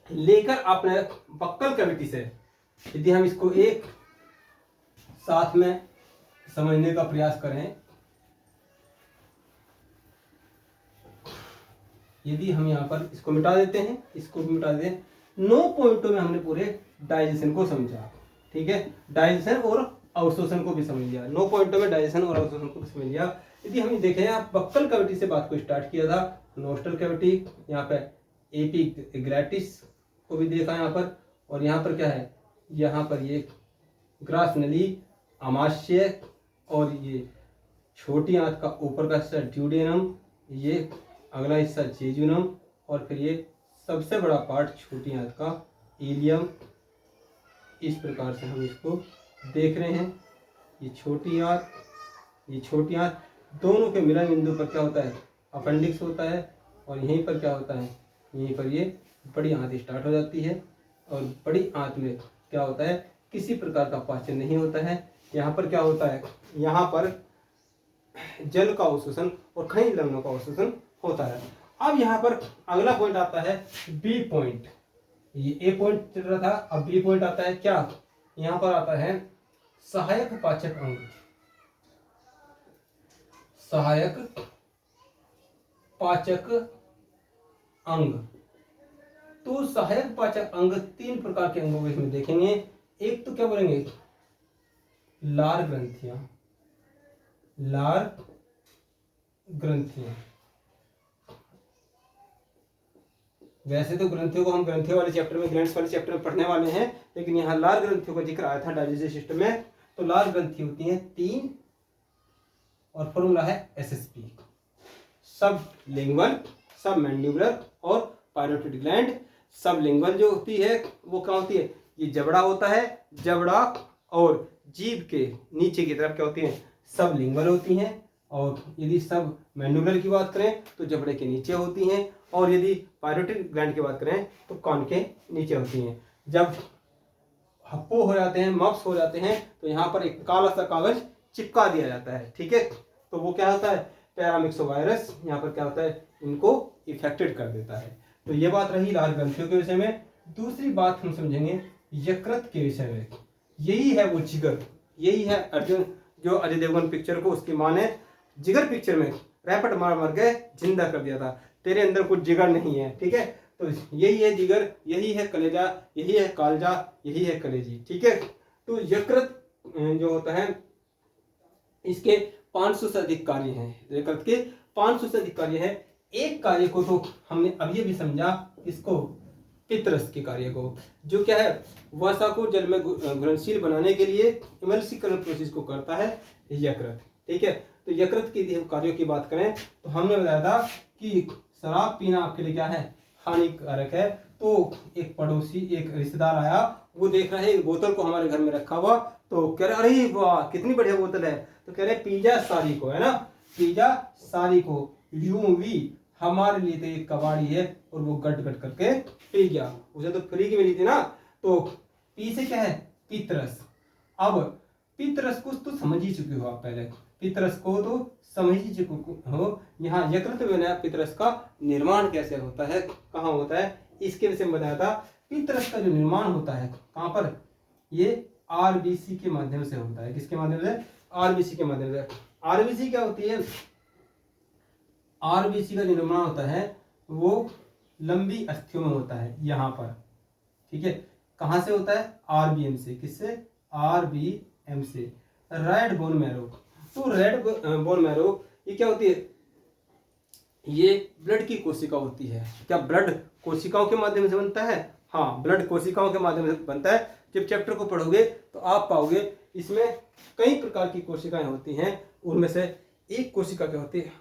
लेकर अपने बक्कल कैविटी से, यदि हम इसको एक साथ में समझने का प्रयास करें, यदि हम यहाँ पर इसको मिटा देते हैं, इसको भी मिटा देते हैं, 9 पॉइंटों में हमने पूरे डाइजेशन को समझा। ठीक है, डाइजेशन और अवशोषण को भी समझ लिया। 9 पॉइंटों में डाइजेशन और अवशोषण को भी समझ लिया। यदि हम देखें, आप बक्कल कैविटी से बात को स्टार्ट किया था, नोस्टल कैविटी, यहाँ पे एपिग्लैटिस को भी देखा यहाँ पर, और यहाँ पर क्या है, यहाँ पर ये ग्रास नली, आमाशय, और ये छोटी आंत का ऊपर का हिस्सा ड्यूडेनम, ये अगला हिस्सा जेजुनम, और फिर ये सबसे बड़ा पार्ट छोटी आंत का इलियम। इस प्रकार से हम इसको देख रहे हैं। ये छोटी आंत, ये छोटी आंत, दोनों के मिलन बिंदु पर क्या होता है, अपेंडिक्स होता है, और यहीं पर क्या होता है, यहीं पर ये बड़ी आंत स्टार्ट हो जाती है और बड़ी आंत में क्या होता है, किसी प्रकार का पाचन नहीं होता है। यहाँ पर क्या होता है, यहाँ पर जल का अवशोषण और खनिज लवणों का अवशोषण होता है। अब यहाँ पर अगला पॉइंट आता है बी पॉइंट। ये ए पॉइंट चल रहा था, अब बी पॉइंट आता है क्या, यहाँ पर आता है सहायक पाचक अंग। सहायक पाचक अंग। तो सहायक पाचक अंग 3 प्रकार के अंगों को इसमें देखेंगे। एक तो क्या बोलेंगे, लार ग्रंथियां। लार ग्रंथियां, वैसे तो ग्रंथियों को हम ग्रंथियों वाले चैप्टर में, ग्लैंड्स वाले चैप्टर में पढ़ने वाले हैं, लेकिन यहाँ लार ग्रंथियों का जिक्र आया था डाइजेस्टिव सिस्टम में। तो लार ग्रंथि होती हैं 3 और फॉर्मूला है SSP, सब लिंगुअल, सब मैंडिबुलर और पायरोटिड ग्लैंड। सब लिंगुअल जो होती है वो क्या होती है, ये जबड़ा होता है, जबड़ा और जीभ के नीचे की तरफ क्या होती है, सब लिंगुअल होती हैं। और यदि सब मैंडिबुलर की बात करें तो जबड़े के नीचे होती हैं, और यदि पायरोटिड ग्लैंड की बात करें तो कान के नीचे होती हैं। जब हप्पो हो जाते हैं, मप्स हो जाते हैं, तो यहाँ पर एक काला सा कागज चिपका दिया जाता है, ठीक है। तो वो क्या होता है, पैरामिक्सोवायरस यहाँ पर क्या होता है, इनको इफेक्टेड कर देता है। तो ये बात रही लार ग्रंथियों के विषय में। दूसरी बात हम समझेंगे यकृत के विषय में। यही है वो जिगर, यही है अर्जुन जो अजय देवगन पिक्चर को उसकी माँ ने जिगर पिक्चर में रैपट मार मार के जिंदा कर दिया था, तेरे अंदर कुछ जिगर नहीं है, ठीक है। तो यही है जिगर, यही है कलेजा, यही है कालजा, यही है कलेजी, ठीक है। तो यकृत जो होता है इसके 500 से अधिक कार्य हैं। यकृत के 500 से अधिक कार्य हैं। एक कार्य को तो हमने अभी भी समझा, इसको पित्तरस के कार्य को, जो क्या है, वसा को जल में घुलनशील बनाने के लिए इमल्सीकरण प्रोसेस को करता है यकृत, ठीक है। तो यकृत के कार्यों की बात करें तो हमने बताया था कि शराब पीना आपके लिए क्या है, हानिकारक है। तो एक पड़ोसी, एक रिश्तेदार आया, वो देख रहा है एक बोतल को हमारे घर में रखा हुआ, तो कह रहे अरे वाह कितनी बढ़िया बोतल है, तो कह रहे पिज्जा सारी को, है ना, पिज्जा सारी को यूं भी हमारे लिए तो एक कबाड़ी है, और वो गट गट करके पी गया। उसे तो फ्री की मिली थी ना। तो पी से क्या है, पित्तरस। अब पित्तरस को तो समझ ही चुके हो आप, पहले पित्तरस को तो समझ ही चुके हो। यहाँ यकृत में नया पित्तरस का निर्माण कैसे होता है, कहाँ होता है, इसके विषय में बताया था। पित्तरस का जो निर्माण होता है कहाँ पर, ये आरबीसी के माध्यम से होता है। किसके माध्यम से, आरबीसी के माध्यम से। आरबीसी क्या होती है, आरबीसी का निर्माण होता है वो लंबी अस्थियों में होता है, यहाँ पर, ठीक है। कहाँ से होता है, आरबीएम से। किससे, आरबीएम से, रेड बोन मैरो। तो रेड बोन मैरो ये क्या होती है, ये ब्लड की कोशिका होती है। क्या ब्लड कोशिकाओं के माध्यम से बनता है, हाँ ब्लड कोशिकाओं के माध्यम से बनता है। जब चैप्टर को पढ़ोगे तो आप पाओगे इसमें कई प्रकार की कोशिकाएं होती हैं, उनमें से एक कोशिका क्या होती है,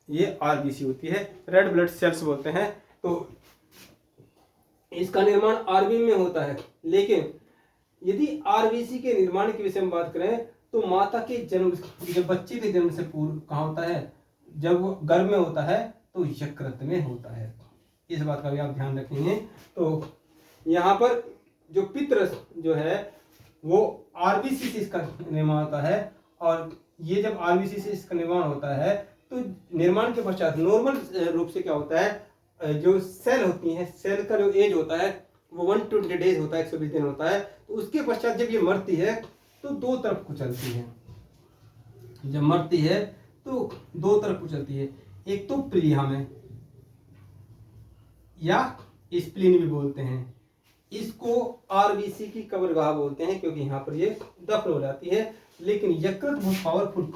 ये आरबीसी होती है, रेड ब्लड सेल्स बोलते हैं। तो इसका निर्माण आरबीएम में होता है। लेकिन यदि आरबीसी के निर्माण के विषय में बात करें तो माता के जन्म, जब बच्चे के जन्म से पूर्व कहाँ होता है, जब वो गर्भ में होता है तो यकृत में होता है। इस बात का भी आप ध्यान रखेंगे। तो यहाँ पर जो पित्तरस जो है वो आरबीसी से इसका निर्माण होता है, और ये जब आरबीसी से इसका निर्माण होता है तो निर्माण के पश्चात नॉर्मल रूप से क्या होता है, जो सेल होती हैं, सेल का जो एज होता है वो 120 डेज होता है, 120 दिन होता है। तो उसके पश्चात जब ये मरती है तो दो तरफ कुचलती है। जब मरती है तो दो तरफ कुचलती है, एक तो प्लीहा में या स्प्लीन भी बोलते हैं। इसको आरबीसी की कब्रगाह बोलते हैं क्योंकि यहाँ पर ये दफन हो जाती है। लेकिन यकृत बहुत पावरफुल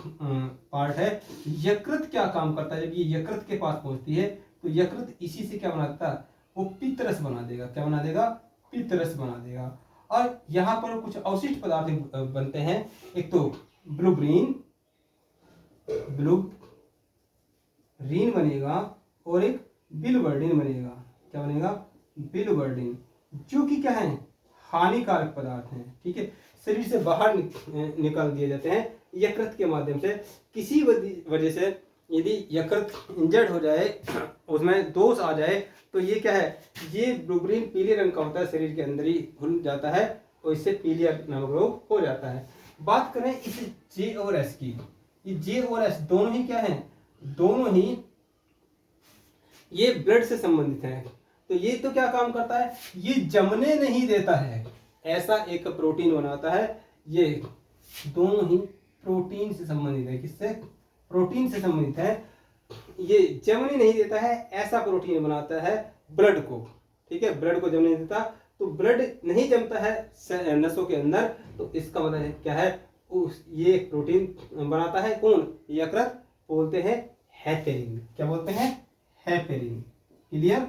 पार्ट है। यकृत क्या काम करता है, जब ये यकृत के पास पहुंचती है तो यकृत इसी से क्या बनाता है, वो पित्तरस बना देगा। क्या बना देगा, पित्तरस बना देगा। और यहाँ पर कुछ अवशिष्ट पदार्थ बनते हैं, एक तो ब्लूब्रीन बनेगा और एक बिलवर्डिन बनेगा। क्या बनेगा, बिलवर्डिन, जो कि क्या है, हानिकारक पदार्थ हैं, ठीक है। शरीर से बाहर निकाल दिए जाते हैं यकृत के माध्यम से। किसी वजह से यदि यकृत इंजर्ड हो जाए, उसमें दोष आ जाए, तो ये क्या है, ये ब्लूबिलिन पीले रंग का होता है, शरीर के अंदर ही घुल जाता है और इससे पीलिया नामक रोग हो जाता है। बात करें इस जे और एस की, ये जे और एस दोनों ही क्या है, दोनों ही ये ब्लड से संबंधित है। तो ये तो क्या काम करता है, ये जमने नहीं देता है, ऐसा एक प्रोटीन बनाता है। ये दोनों ही प्रोटीन से संबंधित है, किससे, प्रोटीन से संबंधित है। ये जमने नहीं देता है, ऐसा प्रोटीन बनाता है ब्लड को, ठीक है, ब्लड को जमने नहीं देता। तो ब्लड नहीं जमता है नसों के अंदर, तो इसका मतलब क्या है, ये एक प्रोटीन बनाता है कौन, यकृत, बोलते हैं हेपेरिन। क्या बोलते हैं, हेपेरिन। Clear,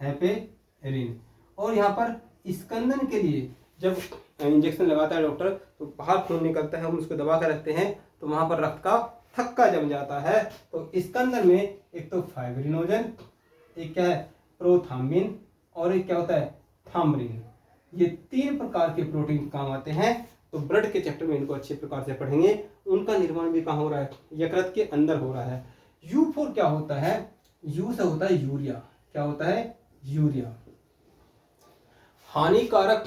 heparin. और यहाँ पर स्कंदन के लिए जब इंजेक्शन लगाता है डॉक्टर, तो बाहर खून निकलता है, हम उसको दबा कर रखते हैं, तो वहां पर रक्त का थक्का जम जाता है। तो स्कंदन में एक तो फाइब्रिनोजन, एक क्या है प्रोथाम्बिन, और एक क्या होता है थाम्बरिन। ये 3 प्रकार के प्रोटीन काम आते हैं। तो ब्लड के चैप्टर में इनको अच्छे प्रकार से पढ़ेंगे। उनका निर्माण भी कहाँ हो रहा है, यकृत के अंदर हो रहा है। U4 क्या होता है, यू से होता है यूरिया। क्या होता है, यूरिया। हानिकारक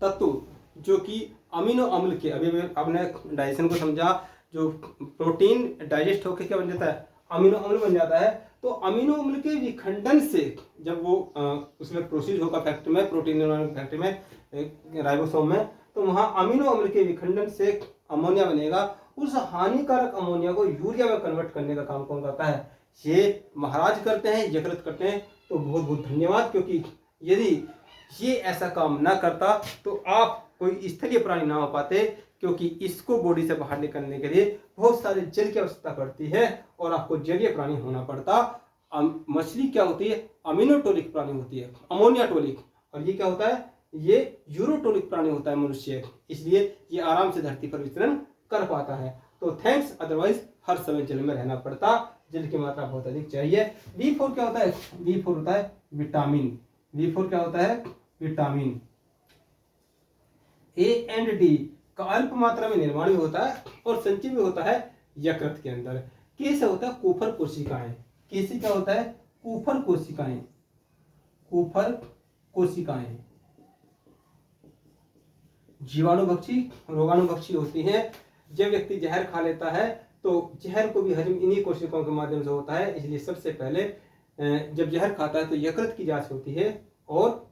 तत्व जो कि अमीनो अम्ल के, अभी आपने डाइजेशन को समझा, जो प्रोटीन डाइजेस्ट होकर क्या बन जाता है, अमीनो अम्ल बन जाता है। तो अमीनो अम्ल के विखंडन से जब वो उसमें प्रोसीड होगा फैक्ट्री में, प्रोटीन निर्माण फैक्ट्री में, राइबोसोम में, तो वहां अमीनो अम्ल के विखंडन से अमोनिया बनेगा। उस हानिकारक अमोनिया को यूरिया में कन्वर्ट करने का काम कौन करता है, ये महाराज करते हैं, यकृत करते हैं। तो बहुत बहुत धन्यवाद, क्योंकि यदि ये ऐसा काम ना करता तो आप कोई स्थलीय प्राणी ना हो पाते, क्योंकि इसको बॉडी से बाहर निकलने के लिए बहुत सारे जल की आवश्यकता पड़ती है और आपको जलीय प्राणी होना पड़ता। मछली क्या होती है, अमीनोटोलिक प्राणी होती है, अमोनिया टोलिक, और ये क्या होता है, ये यूरोटोलिक प्राणी होता है मनुष्य, इसलिए ये आराम से धरती पर विचरण कर पाता है। तो थैंक्स, अदरवाइज हर समय जल में रहना पड़ता, जल की मात्रा बहुत अधिक चाहिए। B4 क्या होता है, B4 होता है विटामिन। B4 क्या होता है, विटामिन। A एंड D का अल्प मात्रा में निर्माण भी होता है और संचय भी होता है यकृत के अंदर। K से होता है कुफर कोशिकाएं। K से क्या होता है, कुफर कोशिकाएं, कुफर कोशिकाएं। जीवाणुभक्षी, रोगाणुभक्षी होती हैं। जब व्यक्ति जहर खा लेता है तो जहर को भी हजम इन्हीं कोशिकाओं के माध्यम से होता है, इसलिए सबसे पहले जब जहर खाता है तो यकृत की जांच होती है और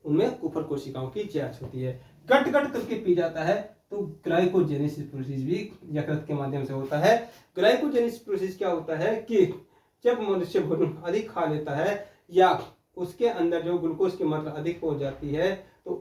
उनमें कुफर कोशिकाओं की जांच होती है। गट गट करके पी जाता है तो ग्लाइकोजेनेसिस प्रोसेस भी यकृत के माध्यम से होता है। ग्लाइकोजेनेसिस प्रोसेस क्या होता है कि जब मनुष्य भोजन अधिक खा लेता है या उसके अंदर जो ग्लूकोज की मात्रा अधिक हो जाती है, तो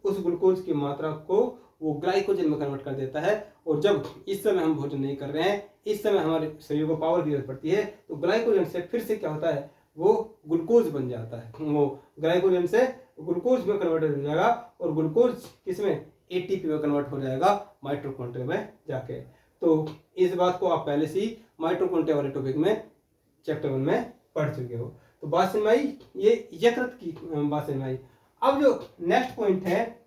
उस ग्लूकोज की मात्रा को वो ग्लाइकोजन में कन्वर्ट कर देता है। और जब इस समय हम भोजन नहीं कर रहे हैं, इस समय हमारे शरीर को पावर की जरूरत पड़ती है, तो ग्लाइकोजन से फिर से क्या होता है, वो ग्लूकोज बन जाता है, वो ग्लाइकोजन से ग्लूकोज में कन्वर्ट हो जाएगा और ग्लूकोज किसमें, एटीपी में कन्वर्ट हो जाएगा माइटोकॉन्ड्रिया में जाके। तो इस बात को आप पहले से ही माइटोकॉन्ड्रिया वाले टॉपिक में चैप्टर 1 में पढ़ चुके हो। तो बात समझ में आई, ये यकृत की बात समझ में आई। अब जो नेक्स्ट पॉइंट है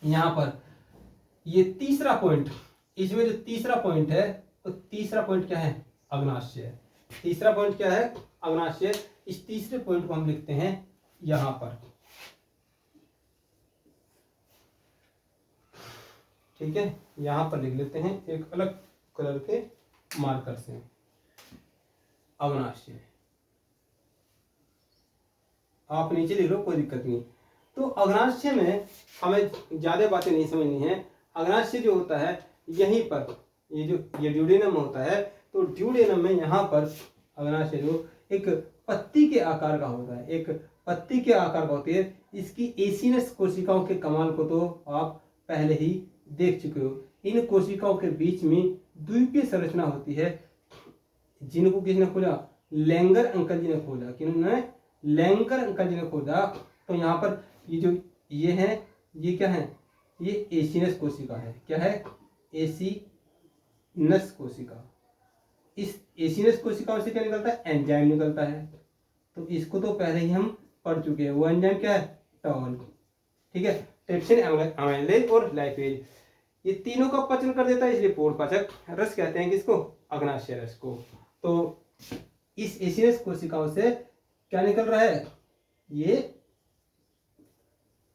यहां पर, ये तीसरा पॉइंट, इसमें जो तीसरा पॉइंट है, तो तीसरा पॉइंट क्या है, अग्नाशय। तीसरा पॉइंट क्या है, अग्नाशय। इस तीसरे पॉइंट को हम लिखते हैं यहां पर, ठीक है, यहां पर लिख लेते हैं एक अलग कलर के मार्कर से, अग्नाशय। आप नीचे लिख लो, कोई दिक्कत नहीं। तो अग्नाशय में हमें ज्यादा बातें नहीं समझनी है। अग्नाशय जो होता है यहीं पर, ये ड्यूडेनम होता है, तो ड्यूडेनम में यहाँ पर अग्नाशय जो एक पत्ती के आकार का होता है, एक पत्ती के आकार का होती है। इसकी एसिनस कोशिकाओं के कमाल को तो आप पहले ही देख चुके हो। इन कोशिकाओं के बीच में द्वीपीय संरचना होती है, जिनको किसने खोजा, लेंगर अंकल जी ने खोजा। किन्होंने, लेंगर अंकल जी ने खोजा। तो यहाँ पर ये जो ये है, ये क्या है, ये एसिनस कोशिका है। क्या है, एसिनस कोशिका। इस एसिनस कोशिकाओं से क्या निकलता है, एंजाइम निकलता है। तो इसको तो पहले ही हम पढ़ चुके हैं। वो एंजाइम क्या है, टॉल, ठीक है, ट्रिप्सिन, अमाइलेज और लाइपेज। ये तीनों का पाचन कर देता है, इसलिए पूर्णपाचक रस कहते हैं किसको? अग्नाशय रस को। तो इस एसिनस कोशिकाओं से क्या निकल रहा है? ये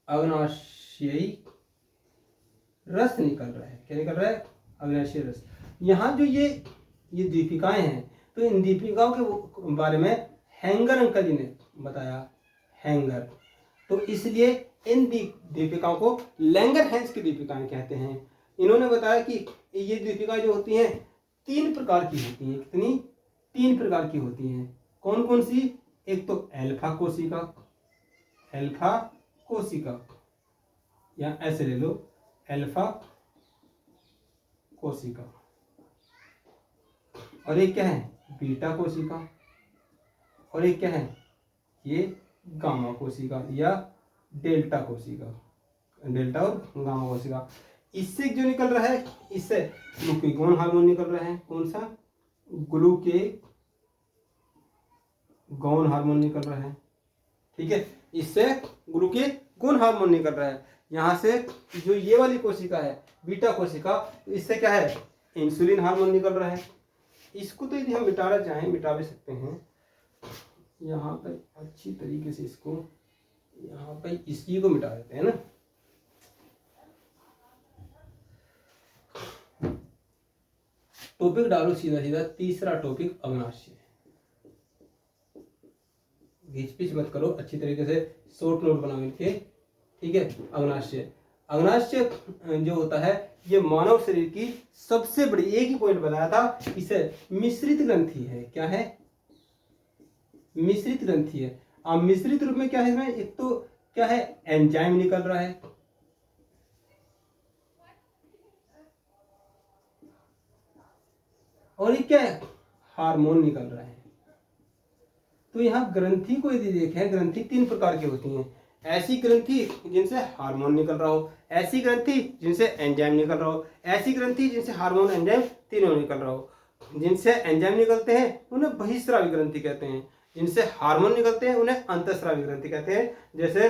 अग्नाशयी रस निकल रहा है। क्या निकल रहा है? अग्नाशय रस। यहाँ जो ये दीपिकाएं हैं, तो इन दीपिकाओं के बारे में हैंगर अंकल जी ने बताया, हैंगर। तो इसलिए इन दीपिकाओं को लैंगरहैंस की दीपिकाएं कहते हैं। इन्होंने बताया कि ये दीपिकाएं जो होती हैं 3 प्रकार की होती हैं। कितनी? 3 प्रकार की होती हैं। कौन कौन सी? एक तो अल्फा कोशिका, अल्फा कोशिका, या ऐसे ले लो, अल्फा कोशिका। और एक क्या है? बीटा कोशिका। और एक क्या है? ये गामा कोशिका या डेल्टा कोशिका, डेल्टा और गामा कोशिका। इससे जो निकल रहा है, इससे ग्लूकेगोन हार्मोन निकल रहा है। कौन सा? ग्लूकेगोन हार्मोन निकल रहा है। ठीक है, इससे ग्लूकेगोन हार्मोन निकल रहा है। यहाँ से जो ये वाली कोशिका है, बीटा कोशिका, इससे क्या है? इंसुलिन हार्मोन निकल रहा है। इसको तो यदि हम मिटाना चाहें मिटा भी सकते हैं। यहाँ पे अच्छी तरीके से इसको, यहाँ पे इसी को मिटा देते हैं ना। टॉपिक डालो सीधा सीधा, तीसरा टॉपिक अग्नाशय। घिच पिच मत करो, अच्छी तरीके से शॉर्ट नोट बनाओ इनके। ठीक है, अग्नाशय। अग्नाशय जो होता है, ये मानव शरीर की सबसे बड़ी, एक ही पॉइंट बताया था, इसे मिश्रित ग्रंथि है। क्या है? मिश्रित ग्रंथि है। अब मिश्रित रूप में क्या है इसमें? एक तो क्या है? एंजाइम निकल रहा है, और ये क्या है? हार्मोन निकल रहा है। तो यहाँ ग्रंथि को यदि देखें, ग्रंथि 3 प्रकार की होती हैं। ऐसी ग्रंथि जिनसे हार्मोन निकल रहा हो, ऐसी ग्रंथि जिनसे एंजाइम निकल रहा हो, ऐसी ग्रंथि जिनसे हार्मोन एंजाइम तीनों निकल रहा हो। जिनसे एंजाइम निकलते हैं उन्हें बहिस्रावी ग्रंथि कहते हैं, जिनसे हार्मोन निकलते हैं उन्हें अंतःस्रावी ग्रंथि कहते हैं। जैसे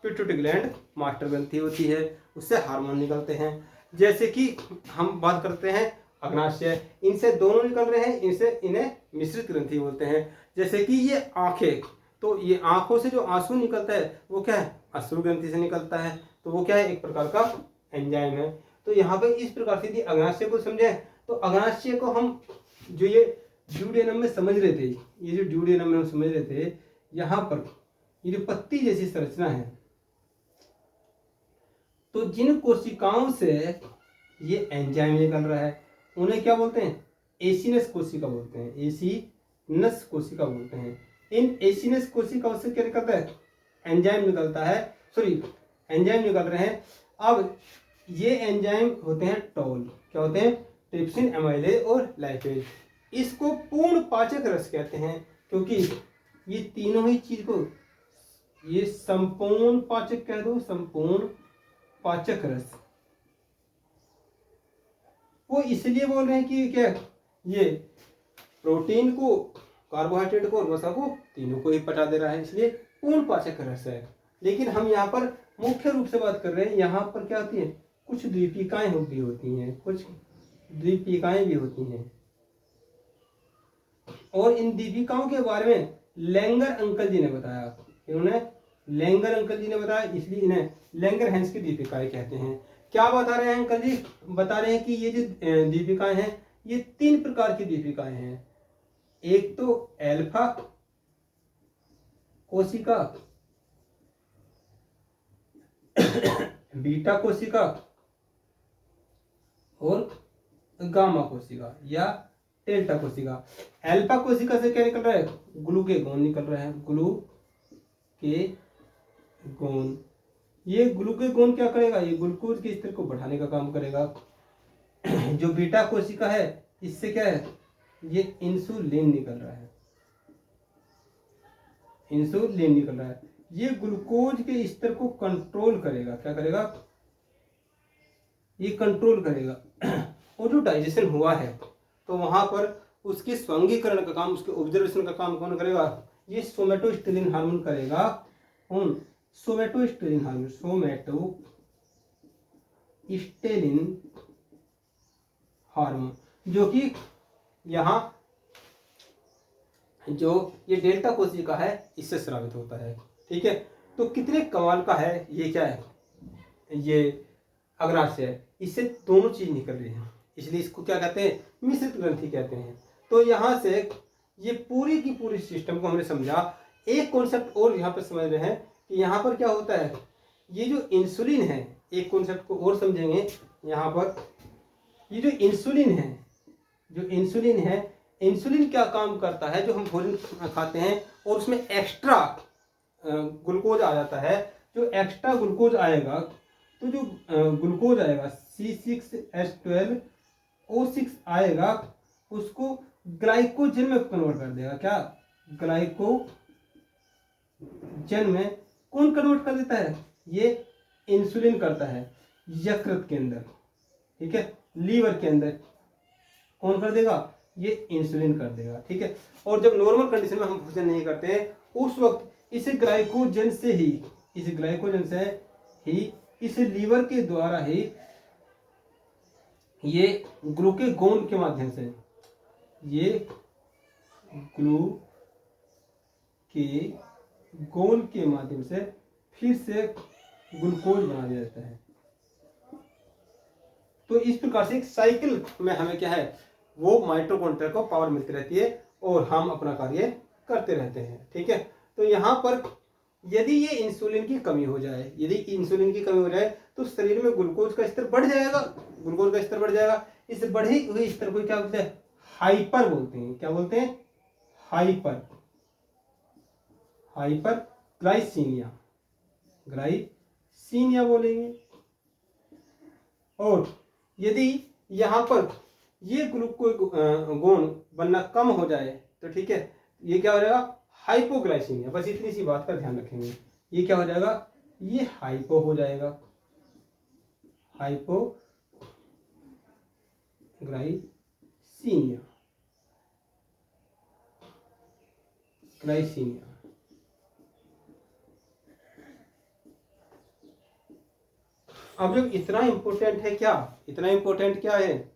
पिट्यूटरी ग्लैंड मास्टर ग्रंथि होती है, उससे हार्मोन निकलते हैं। जैसे कि हम बात करते हैं अग्नाशय, इनसे दोनों निकल रहे हैं, इन्हें मिश्रित ग्रंथि बोलते हैं। जैसे कि ये आंखें, तो ये आंखों से जो आंसू निकलता है वो क्या है? अश्रु ग्रंथि से निकलता है। तो वो क्या है? एक प्रकार का एंजाइम है। तो यहाँ पे इस प्रकार से यदि अग्नाशय को समझे, तो अग्नाशय को हम जो ये ड्यूडेनम में समझ रहे थे, ये जो ड्यूडेनम में हम समझ रहे थे, यहाँ पर ये जो पत्ती जैसी संरचना है, तो जिन कोशिकाओं से ये एंजाइम निकल रहा है उन्हें क्या बोलते हैं? एसिनस कोशिका बोलते हैं, एसिनस कोशिका बोलते हैं। इन एसिनस कोशिकाओं से क्या निकलता है? एंजाइम निकलता है, सॉरी एंजाइम निकल रहे हैं। अब ये एंजाइम होते हैं टॉल। क्या होते हैं? ट्रिप्सिन, एमाइलेज और लाइपेज। इसको पूर्ण पाचक रस कहते हैं, क्योंकि ये तीनों ही चीज को ये संपूर्ण पाचक कह दो, संपूर्ण पाचक रस। वो इसलिए बोल रहे हैं कि क्या ये प्रोटीन को, कार्बोहाइड्रेट को और वसा को, तीनों को ही पचा दे रहा है, इसलिए पूर्ण पाचक रस है। लेकिन हम यहाँ पर मुख्य रूप से बात कर रहे हैं, यहाँ पर क्या होती है? कुछ द्वीपिकाएं भी होती हैं, कुछ द्वीपिकाएं भी होती हैं। और इन दीपिकाओं के बारे में लैंगर अंकल जी ने बताया। इन्होंने लैंगर अंकल जी ने बताया, इसलिए इन्हें लैंगरहैंस की दीपिकाएं कहते हैं। क्या बता रहे हैं अंकल जी? बता रहे हैं कि ये जो दीपिकाएं हैं, ये 3 प्रकार की दीपिकाएं हैं। एक तो अल्फा कोशिका, बीटा कोशिका और गामा कोशिका या डेल्टा कोशिका। अल्फा कोशिका से क्या निकल रहा है? ग्लूकेगोन निकल रहा है, ग्लूकेगोन। ये ग्लूकेगोन क्या करेगा? ये ग्लूकोज के स्तर को बढ़ाने का काम करेगा। जो बीटा कोशिका है, इससे क्या है? ये इंसुलिन निकल रहा है, इंसुलिन निकल रहा है। ये ग्लूकोज के स्तर को कंट्रोल करेगा। क्या करेगा? ये कंट्रोल करेगा। और जो डाइजेशन हुआ है, तो वहां पर उसके स्वांगीकरण का काम, उसके ऑब्जर्वेशन का काम कौन करेगा? ये सोमेटोस्टेरिन हार्मोन करेगा। कौन? सोमेटोस्टेरिन हार्मोन, सोमेटोस्टेरिन स्टेलिन हार्मोन, जो कि यहाँ जो ये डेल्टा कोशिका है इससे स्रावित होता है। ठीक है, तो कितने कमाल का है ये, क्या है ये अग्नाशय है, इससे दोनों चीज निकल रही है, इसलिए इसको क्या कहते हैं, मिश्रित ग्रंथि कहते हैं। तो यहाँ से ये पूरी की पूरी सिस्टम को हमने समझा। एक कॉन्सेप्ट और यहाँ पर समझ रहे हैं कि यहाँ पर क्या होता है, ये जो इंसुलिन है, एक कॉन्सेप्ट को और समझेंगे यहाँ पर। ये जो इंसुलिन है, इंसुलिन क्या काम करता है, जो हम भोजन खाते हैं और उसमें एक्स्ट्रा ग्लूकोज आ जाता है, जो एक्स्ट्रा ग्लूकोज आएगा, तो जो ग्लूकोज आएगा C6H12O6 आएगा, उसको ग्लाइकोजन में कन्वर्ट कर देगा। क्या ग्लाइकोजन में कौन कन्वर्ट कर देता है, ये इंसुलिन करता है यकृत के अंदर। ठीक है, लीवर के अंदर कौन कर देगा, ये इंसुलिन कर देगा। ठीक है, और जब नॉर्मल कंडीशन में हम भोजन नहीं करते हैं उस वक्त इस ग्लाइकोजन से ही इस लीवर के द्वारा ही ये ग्लूकेगोन के माध्यम से, ये ग्लूकेगोन के माध्यम से फिर से ग्लूकोज बना दिया जाता है। तो इस प्रकार से एक साइकिल में हमें क्या है, वो माइटोकॉन्ड्रिया को पावर मिलती रहती है और हम अपना कार्य करते रहते हैं। ठीक है, तो यहाँ पर यदि ये इंसुलिन की कमी हो जाए, तो शरीर में ग्लूकोज का स्तर बढ़ जाएगा। इस बढ़ी हुई स्तर को क्या बोलते हैं, हाइपर बोलते हैं। क्या बोलते हैं, हाइपर ग्लाइसीमिया बोलेंगे। और यदि यहाँ पर ये ग्लूकोगोन बनना कम हो जाए तो ठीक है, ये क्या हो जाएगा, हाइपोग्लाइसीमिया। बस इतनी सी बात का ध्यान रखेंगे, ये क्या हो जाएगा, ये हाइपो हो जाएगा, हाइपोग्लाइसीमिया। अब जो इतना इंपॉर्टेंट क्या है,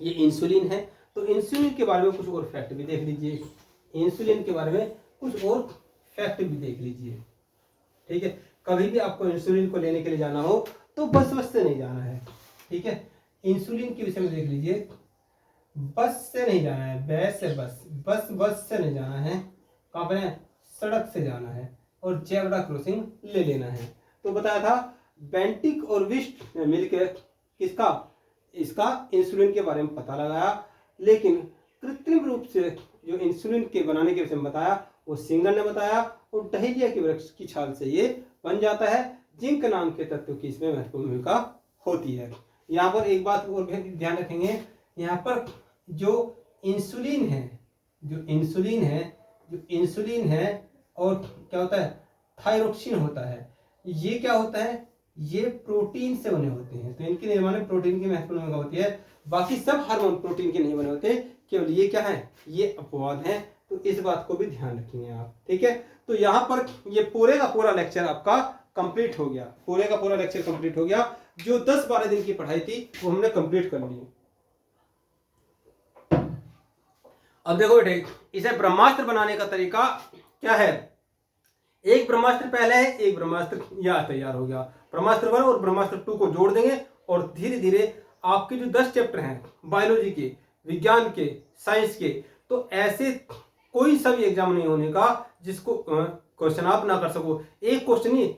ये इंसुलिन है। तो इंसुलिन के बारे में कुछ और फैक्ट भी देख लीजिए, ठीक है, कभी भी आपको इंसुलिन को लेने के लिए जाना हो तो बस से नहीं जाना है। ठीक है, इंसुलिन के विषय में देख लीजिए, बस से नहीं जाना है, बस से नहीं जाना है, कहाँ पर है, सड़क से जाना है और जेब्रा क्रॉसिंग ले लेना है। तो बताया था बेंटिक और विस्ट ने मिलकर इसका इंसुलिन के बारे में पता लगाया, लेकिन कृत्रिम रूप से जो इंसुलिन के बनाने के विषय में बताया वो सिंगर ने बताया, और डहेलिया के वृक्ष की छाल से ये बन जाता है। जिंक नाम के तत्व की इसमें महत्वपूर्ण भूमिका होती है। यहाँ पर एक बात और ध्यान रखेंगे, यहाँ पर जो इंसुलिन है और क्या होता है, थायरोक्सिन होता है। ये क्या होता है, ये प्रोटीन से बने होते हैं, तो इनके निर्माण में प्रोटीन की महत्वपूर्ण भूमिका होती है। बाकी सब हार्मोन प्रोटीन के नहीं बने होते, केवल ये क्या है, ये अपवाद हैं। तो इस बात को भी ध्यान रखेंगे आप। ठीक है, तो यहाँ पर ये पूरे का पूरा लेक्चर आपका कंप्लीट हो गया, जो 10-12 दिन की पढ़ाई थी वो हमने कंप्लीट कर ली। अब देखो बेटे, इसे ब्रह्मास्त्र बनाने का तरीका क्या है। एक ब्रह्मास्त्र पहले है, एक ब्रह्मास्त्र यहाँ तैयार हो गया। ब्रह्मास्त्र 1 और ब्रह्मास्त्र 2 को जोड़ देंगे और धीरे धीरे आपके जो 10 चैप्टर हैं बायोलॉजी के, विज्ञान के, साइंस के, तो ऐसे कोई सा भी एग्जाम नहीं होने का जिसको क्वेश्चन आप ना कर सको। एक क्वेश्चन ही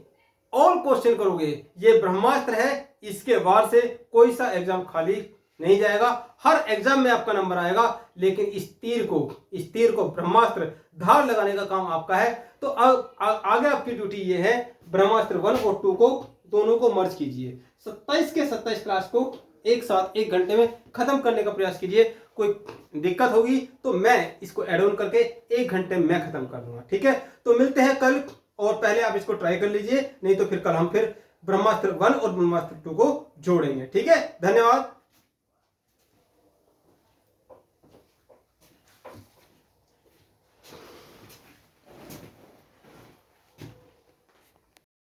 ऑल क्वेश्चन करोगे, ये ब्रह्मास्त्र है, इसके वार से कोई सा एग्जाम खाली नहीं जाएगा। हर एग्जाम में आपका नंबर आएगा, लेकिन इस तीर को ब्रह्मास्त्र धार लगाने का काम आपका है। तो आगे आपकी ड्यूटी ये है, ब्रह्मास्त्र 1 और 2 को दोनों को मर्ज कीजिए। 27 के 27 क्लास को एक साथ 1 घंटे में खत्म करने का प्रयास कीजिए। कोई दिक्कत होगी तो मैं इसको एड ऑन करके 1 घंटे में खत्म कर दूंगा। ठीक है, तो मिलते हैं कल, और पहले आप इसको ट्राई कर लीजिए, नहीं तो फिर कल हम ब्रह्मास्त्र 1 और ब्रह्मास्त्र 2 को जोड़ेंगे। ठीक है, धन्यवाद।